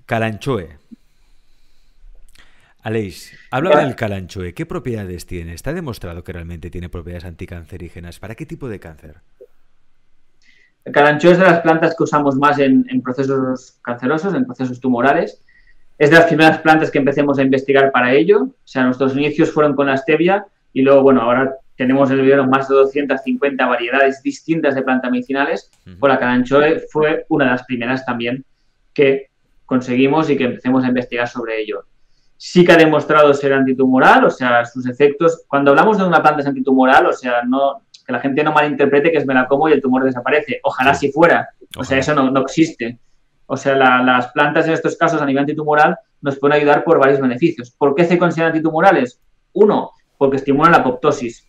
Kalanchoe. Aleix, háblame del Kalanchoe. ¿Qué propiedades tiene? ¿Está demostrado que realmente tiene propiedades anticancerígenas? ¿Para qué tipo de cáncer? El Kalanchoe es de las plantas que usamos más en procesos cancerosos, en procesos tumorales. Es de las primeras plantas que empecemos a investigar para ello. O sea, nuestros inicios fueron con la stevia y luego, bueno, ahora tenemos en el vivero más de 250 variedades distintas de plantas medicinales. Pues la Kalanchoe fue una de las primeras también que conseguimos y que empecemos a investigar sobre ello. Sí que ha demostrado ser antitumoral, o sea, sus efectos. Cuando hablamos de una planta es antitumoral, o sea, no, que la gente no malinterprete que es me la como y el tumor desaparece. Ojalá si fuera. O sea, eso no existe. O sea, las plantas en estos casos a nivel antitumoral nos pueden ayudar por varios beneficios. ¿Por qué se consideran antitumorales? Uno, porque estimulan la apoptosis.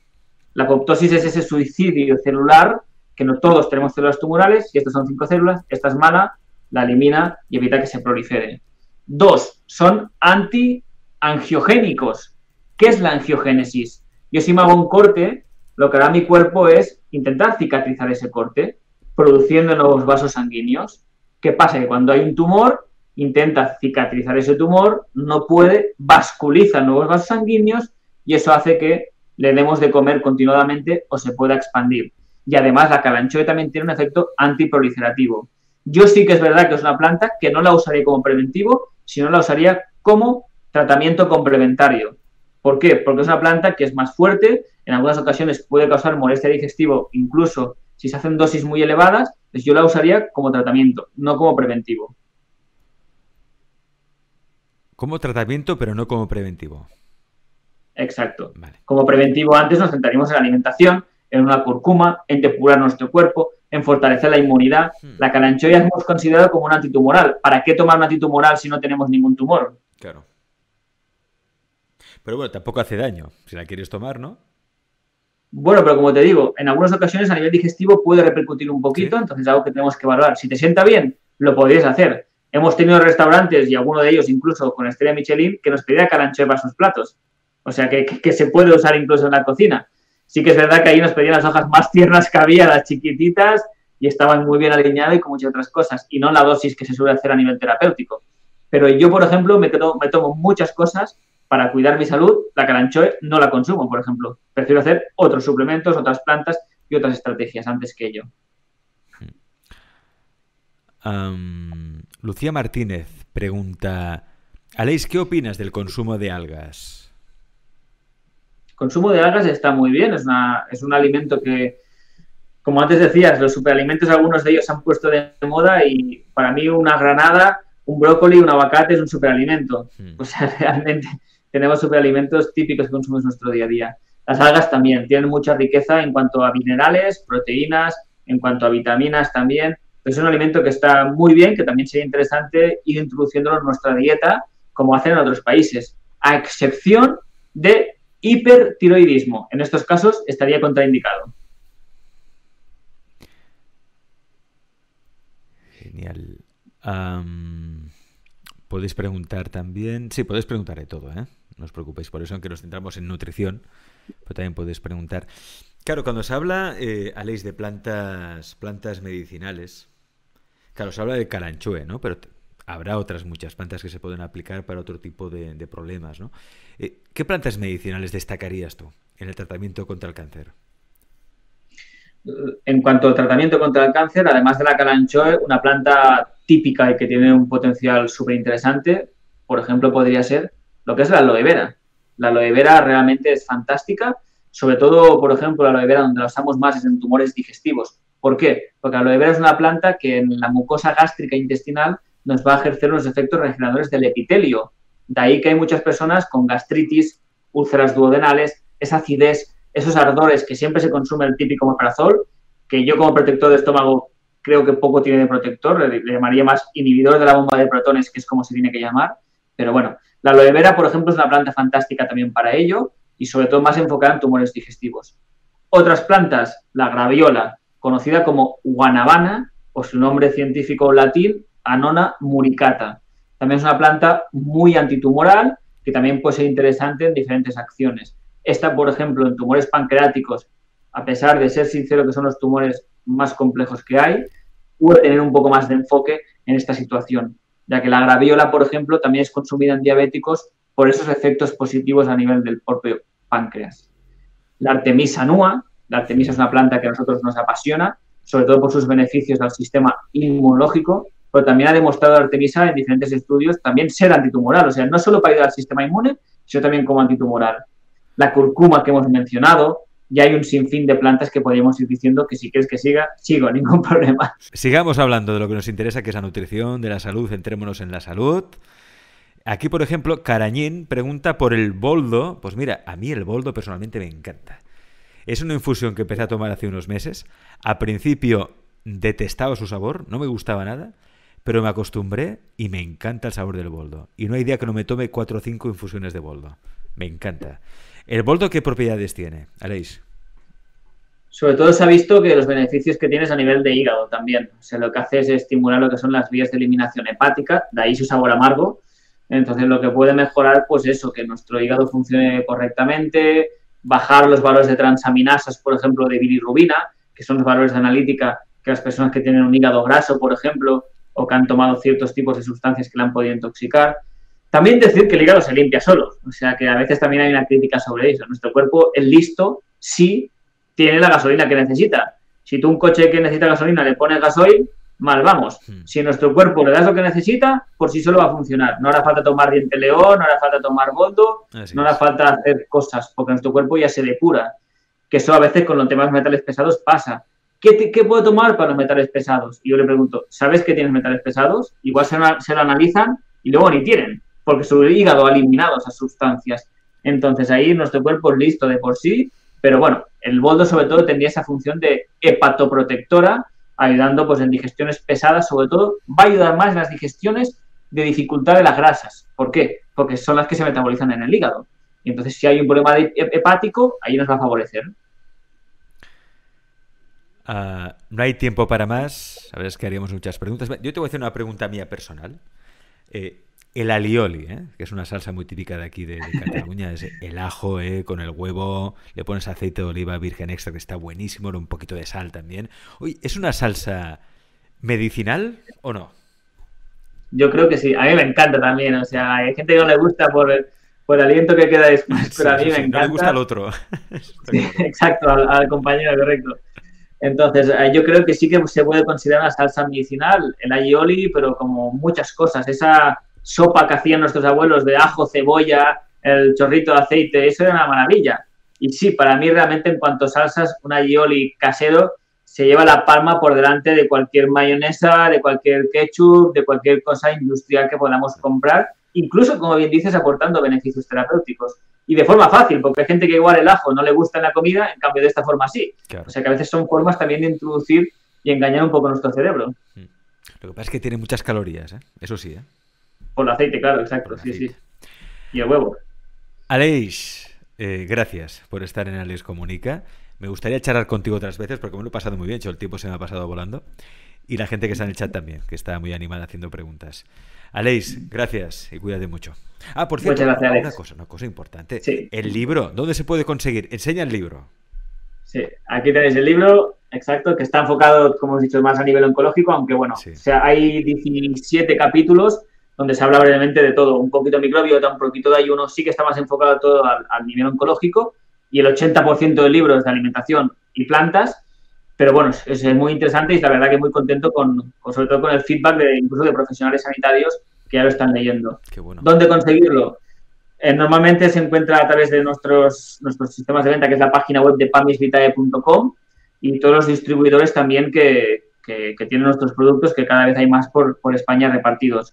La apoptosis es ese suicidio celular que no todos tenemos células tumorales y estas son 5 células. Esta es mala, la elimina y evita que se prolifere. 2, son antiangiogénicos. ¿Qué es la angiogénesis? Yo si me hago un corte, lo que hará mi cuerpo es intentar cicatrizar ese corte, produciendo nuevos vasos sanguíneos. ¿Qué pasa? Que cuando hay un tumor, intenta cicatrizar ese tumor, no puede, vasculiza nuevos vasos sanguíneos y eso hace que le demos de comer continuadamente o se pueda expandir. Y además la Kalanchoe también tiene un efecto antiproliferativo. Yo sí que es verdad que es una planta que no la usaría como preventivo, sino la usaría como tratamiento complementario. ¿Por qué? Porque es una planta que es más fuerte, en algunas ocasiones puede causar molestia digestiva, incluso si se hacen dosis muy elevadas, pues yo la usaría como tratamiento, no como preventivo. Como tratamiento, pero no como preventivo. Exacto. Vale. Como preventivo antes nos centraríamos en la alimentación, en una cúrcuma, en depurar nuestro cuerpo, en fortalecer la inmunidad. La Kalanchoe ya hemos considerado como un antitumoral. ¿Para qué tomar un antitumoral si no tenemos ningún tumor? Claro. Pero bueno, tampoco hace daño. Si la quieres tomar, ¿no? Bueno, pero como te digo, en algunas ocasiones a nivel digestivo puede repercutir un poquito, ¿sí? Entonces es algo que tenemos que valorar. Si te sienta bien, lo podrías hacer. Hemos tenido restaurantes, y alguno de ellos incluso con estrella Michelin, que nos pedía Kalanchoe para sus platos. O sea, que se puede usar incluso en la cocina. Sí que es verdad que ahí nos pedían las hojas más tiernas que había, las chiquititas, y estaban muy bien alineadas y con muchas otras cosas, y no la dosis que se suele hacer a nivel terapéutico. Pero yo, por ejemplo, me tomo muchas cosas para cuidar mi salud. La Kalanchoe no la consumo, por ejemplo. Prefiero hacer otros suplementos, otras plantas y otras estrategias antes que ello. Lucía Martínez pregunta: Aleix, ¿qué opinas del consumo de algas? El consumo de algas está muy bien, es un alimento que, como antes decías, los superalimentos, algunos de ellos se han puesto de moda y para mí una granada, un brócoli, un aguacate es un superalimento. O sea, realmente tenemos superalimentos típicos que consumimos en nuestro día a día. Las algas también tienen mucha riqueza en cuanto a minerales, proteínas, en cuanto a vitaminas también. Es un alimento que está muy bien, que también sería interesante ir introduciéndolo en nuestra dieta, como hacen en otros países, a excepción de hipertiroidismo. En estos casos estaría contraindicado. Genial. Podéis preguntar también. Sí, podéis preguntar de todo, ¿eh? No os preocupéis por eso, aunque nos centramos en nutrición, pero también podéis preguntar. Claro, cuando se habla, Aleix, de plantas medicinales, claro, se habla de Kalanchoe, ¿no? Pero habrá otras muchas plantas que se pueden aplicar para otro tipo de problemas, ¿no? ¿Qué plantas medicinales destacarías tú en el tratamiento contra el cáncer? En cuanto al tratamiento contra el cáncer, además de la Kalanchoe, una planta típica y que tiene un potencial súper interesante, por ejemplo, podría ser lo que es la aloe vera. La aloe vera realmente es fantástica, sobre todo, por ejemplo, la aloe vera donde la usamos más es en tumores digestivos. ¿Por qué? Porque la aloe vera es una planta que en la mucosa gástrica intestinal nos va a ejercer los efectos regeneradores del epitelio. De ahí que hay muchas personas con gastritis, úlceras duodenales, esa acidez, esos ardores que siempre se consume el típico omeprazol, que yo como protector de estómago creo que poco tiene de protector, le llamaría más inhibidor de la bomba de protones, que es como se tiene que llamar. Pero bueno, la aloe vera, por ejemplo, es una planta fantástica también para ello y sobre todo más enfocada en tumores digestivos. Otras plantas, la graviola, conocida como guanabana, o su nombre científico latín, Annona muricata. También es una planta muy antitumoral, que también puede ser interesante en diferentes acciones. Esta, por ejemplo, en tumores pancreáticos, a pesar de ser sincero que son los tumores más complejos que hay, puede tener un poco más de enfoque en esta situación, ya que la graviola, por ejemplo, también es consumida en diabéticos por esos efectos positivos a nivel del propio páncreas. La Artemisa nua, la Artemisa es una planta que a nosotros nos apasiona, sobre todo por sus beneficios al sistema inmunológico, pero también ha demostrado la Artemisa en diferentes estudios también ser antitumoral, o sea, no solo para ayudar al sistema inmune, sino también como antitumoral. La curcuma que hemos mencionado, ya hay un sinfín de plantas que podríamos ir diciendo que si quieres que siga, sigo, ningún problema. Sigamos hablando de lo que nos interesa, que es la nutrición, de la salud, centrémonos en la salud. Aquí, por ejemplo, Carañín pregunta por el boldo. Pues mira, a mí el boldo personalmente me encanta. Es una infusión que empecé a tomar hace unos meses. Al principio detestaba su sabor, no me gustaba nada, pero me acostumbré y me encanta el sabor del boldo. Y no hay día que no me tome 4 o 5 infusiones de boldo. Me encanta. ¿El boldo qué propiedades tiene, Aleix? Sobre todo se ha visto que los beneficios que tienes a nivel de hígado también. O sea, lo que hace es estimular lo que son las vías de eliminación hepática, de ahí su sabor amargo. Entonces, lo que puede mejorar, pues eso, que nuestro hígado funcione correctamente, bajar los valores de transaminasas, por ejemplo, de bilirrubina, que son los valores de analítica que las personas que tienen un hígado graso, por ejemplo, o que han tomado ciertos tipos de sustancias que le han podido intoxicar. También decir que el hígado se limpia solo, o sea que a veces también hay una crítica sobre eso. Nuestro cuerpo es listo si tiene la gasolina que necesita. Si tú un coche que necesita gasolina le pones gasoil, mal vamos. Si nuestro cuerpo le das lo que necesita, por sí solo va a funcionar. No hará falta tomar diente león, no hará falta tomar boldo, no hará falta hacer cosas, porque nuestro cuerpo ya se depura. Que eso a veces con los temas metales pesados pasa. ¿Qué puedo tomar para los metales pesados? Y yo le pregunto, ¿sabes que tienes metales pesados? Igual se lo analizan y luego ni tienen, porque su hígado ha eliminado esas sustancias. Entonces ahí nuestro cuerpo es listo de por sí, pero bueno, el boldo sobre todo tendría esa función de hepatoprotectora, ayudando pues en digestiones pesadas, sobre todo va a ayudar más en las digestiones de dificultad de las grasas. ¿Por qué? Porque son las que se metabolizan en el hígado. Y entonces si hay un problema hepático, ahí nos va a favorecer. No hay tiempo para más. La verdad es que haríamos muchas preguntas. Yo te voy a hacer una pregunta mía personal. El alioli, que es una salsa muy típica de aquí de Cataluña, es el ajo con el huevo, le pones aceite de oliva virgen extra, que está buenísimo, un poquito de sal también. Oye, ¿es una salsa medicinal o no? Yo creo que sí, a mí me encanta también, o sea, hay gente que no le gusta por el aliento que queda después, pero a mí me encanta. No le gusta al otro. Sí, exacto, al compañero, correcto. Entonces, yo creo que sí que se puede considerar una salsa medicinal, el aioli, pero como muchas cosas, esa sopa que hacían nuestros abuelos de ajo, cebolla, el chorrito de aceite, eso era una maravilla. Y sí, para mí realmente en cuanto a salsas, un aioli casero se lleva la palma por delante de cualquier mayonesa, de cualquier ketchup, de cualquier cosa industrial que podamos comprar, incluso, como bien dices, aportando beneficios terapéuticos. Y de forma fácil, porque hay gente que igual el ajo no le gusta en la comida, en cambio de esta forma sí. Claro. O sea que a veces son formas también de introducir y engañar un poco nuestro cerebro. Lo que pasa es que tiene muchas calorías, eso sí. Por el aceite, claro, exacto, sí. Y el huevo. Aleix, gracias por estar en Aleix Comunica. Me gustaría charlar contigo otras veces porque me lo he pasado muy bien, el tiempo se me ha pasado volando. Y la gente que está en el chat también, que está muy animada haciendo preguntas. Aleix, gracias y cuídate mucho. Por cierto, muchas gracias, una cosa importante. Sí. El libro, ¿dónde se puede conseguir? Enseña el libro. Sí, aquí tenéis el libro, exacto, que está enfocado, como hemos dicho, más a nivel oncológico, aunque bueno, sí. O sea, hay 17 capítulos donde se habla brevemente de todo, un poquito de microbiota, un poquito de ayuno, sí que está más enfocado todo al nivel oncológico, y el 80% del libro es de alimentación y plantas, pero bueno, es muy interesante y la verdad que muy contento sobre todo con el feedback incluso de profesionales sanitarios que ya lo están leyendo. Qué bueno. ¿Dónde conseguirlo? Normalmente se encuentra a través de nuestros sistemas de venta, que es la página web de pamisvitae.com, y todos los distribuidores también que tienen nuestros productos, que cada vez hay más por España repartidos.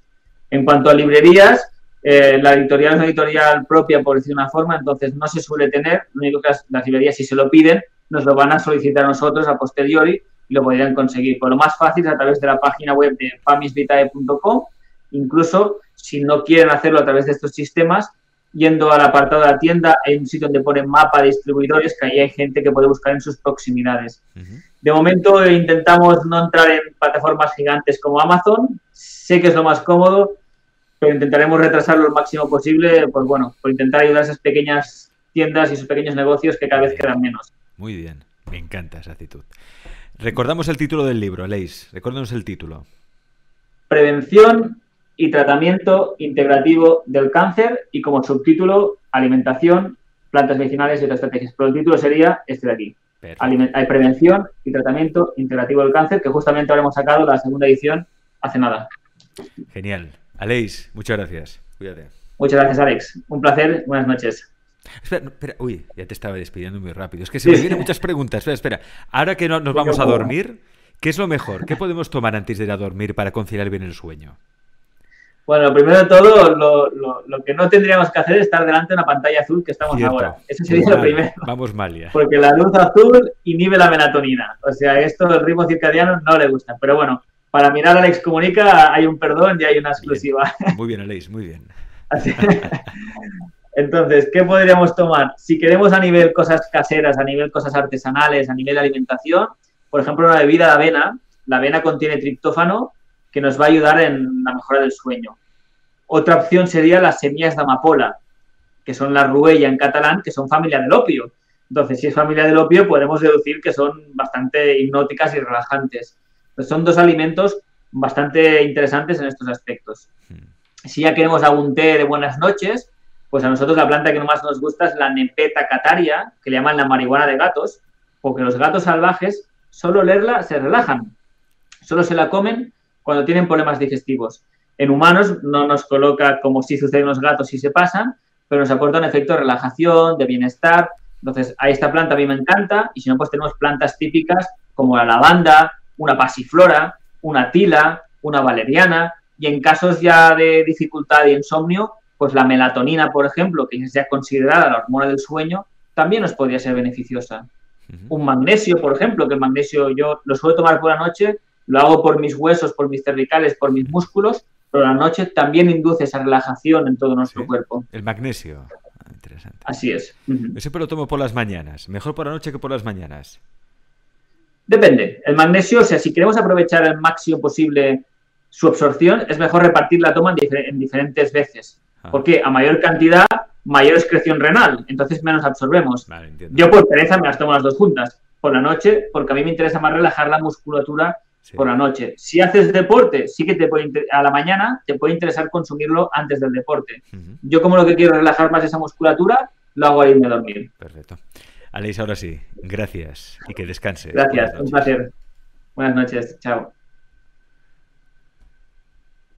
En cuanto a librerías, la editorial es una editorial propia, por decir una forma, entonces no se suele tener. Lo único que las librerías, si se lo piden, nos lo van a solicitar a nosotros a posteriori y lo podrían conseguir. Por lo más fácil es a través de la página web de pamisvitae.com. Incluso, si no quieren hacerlo a través de estos sistemas, yendo al apartado de la tienda, hay un sitio donde pone mapa de distribuidores, que ahí hay gente que puede buscar en sus proximidades. De momento intentamos no entrar en plataformas gigantes como Amazon. Sé que es lo más cómodo, pero intentaremos retrasarlo lo máximo posible, pues bueno, por intentar ayudar a esas pequeñas tiendas y esos pequeños negocios que cada vez quedan menos. Muy bien, me encanta esa actitud. Recordamos el título del libro, Aleix, recuérdanos el título. Prevención y tratamiento integrativo del cáncer, y como subtítulo, alimentación, plantas medicinales y otras estrategias. Pero el título sería este de aquí. Hay prevención y tratamiento integrativo del cáncer, que justamente habremos sacado la segunda edición hace nada. Genial. Aleix, muchas gracias. Cuídate. Muchas gracias, Alex. Un placer. Buenas noches. Espera. Uy, ya te estaba despidiendo muy rápido. Es que se me vienen muchas preguntas. Espera. Ahora que nos vamos a dormir, ¿qué es lo mejor? ¿Qué podemos tomar antes de ir a dormir para conciliar bien el sueño? Bueno, primero de todo, lo que no tendríamos que hacer es estar delante de una pantalla azul que estamos ahora. Eso sería lo primero. Vamos mal ya. Porque la luz azul inhibe la melatonina. O sea, esto el ritmo circadiano no le gusta. Pero bueno, para mirar a Alex Comunica hay un perdón y hay una exclusiva. Bien. Muy bien, Aleix, muy bien. Así. Entonces, ¿qué podríamos tomar? Si queremos a nivel cosas caseras, a nivel cosas artesanales, a nivel de alimentación, por ejemplo, una bebida de avena. La avena contiene triptófano, que nos va a ayudar en la mejora del sueño. Otra opción sería las semillas de amapola, que son la ruella en catalán, que son familia del opio. Entonces, si es familia del opio, podemos deducir que son bastante hipnóticas y relajantes. Pues son dos alimentos bastante interesantes en estos aspectos. Si ya queremos algún té de buenas noches, pues a nosotros la planta que más nos gusta es la Nepeta cataria, que le llaman la marihuana de gatos, porque los gatos salvajes, solo olerla se relajan. Solo se la comen cuando tienen problemas digestivos. En humanos no nos coloca como si sucede en los gatos y se pasan, pero nos aporta un efecto de relajación, de bienestar. Entonces, a esta planta a mí me encanta, y si no, pues tenemos plantas típicas como la lavanda, una pasiflora, una tila, una valeriana, y en casos ya de dificultad de insomnio, pues la melatonina, por ejemplo, que es ya considerada la hormona del sueño, también nos podría ser beneficiosa. Un magnesio, por ejemplo, que el magnesio yo lo suelo tomar por la noche, lo hago por mis huesos, por mis cervicales, por mis músculos, pero la noche también induce esa relajación en todo nuestro cuerpo. El magnesio. Interesante. Así es. Yo siempre lo tomo por las mañanas. Mejor por la noche que por las mañanas. Depende. El magnesio, o sea, si queremos aprovechar al máximo posible su absorción, es mejor repartir la toma en diferentes veces. Porque a mayor cantidad, mayor excreción renal. Entonces menos absorbemos. Vale, yo por pereza me las tomo las dos juntas. Por la noche, porque a mí me interesa más relajar la musculatura por la noche. Si haces deporte, sí que a la mañana te puede interesar consumirlo antes del deporte. Yo, como lo que quiero es relajar más esa musculatura, lo hago al irme a dormir. Perfecto. Aleix, ahora sí, gracias y que descanse. Gracias, un placer. Buenas noches, chao.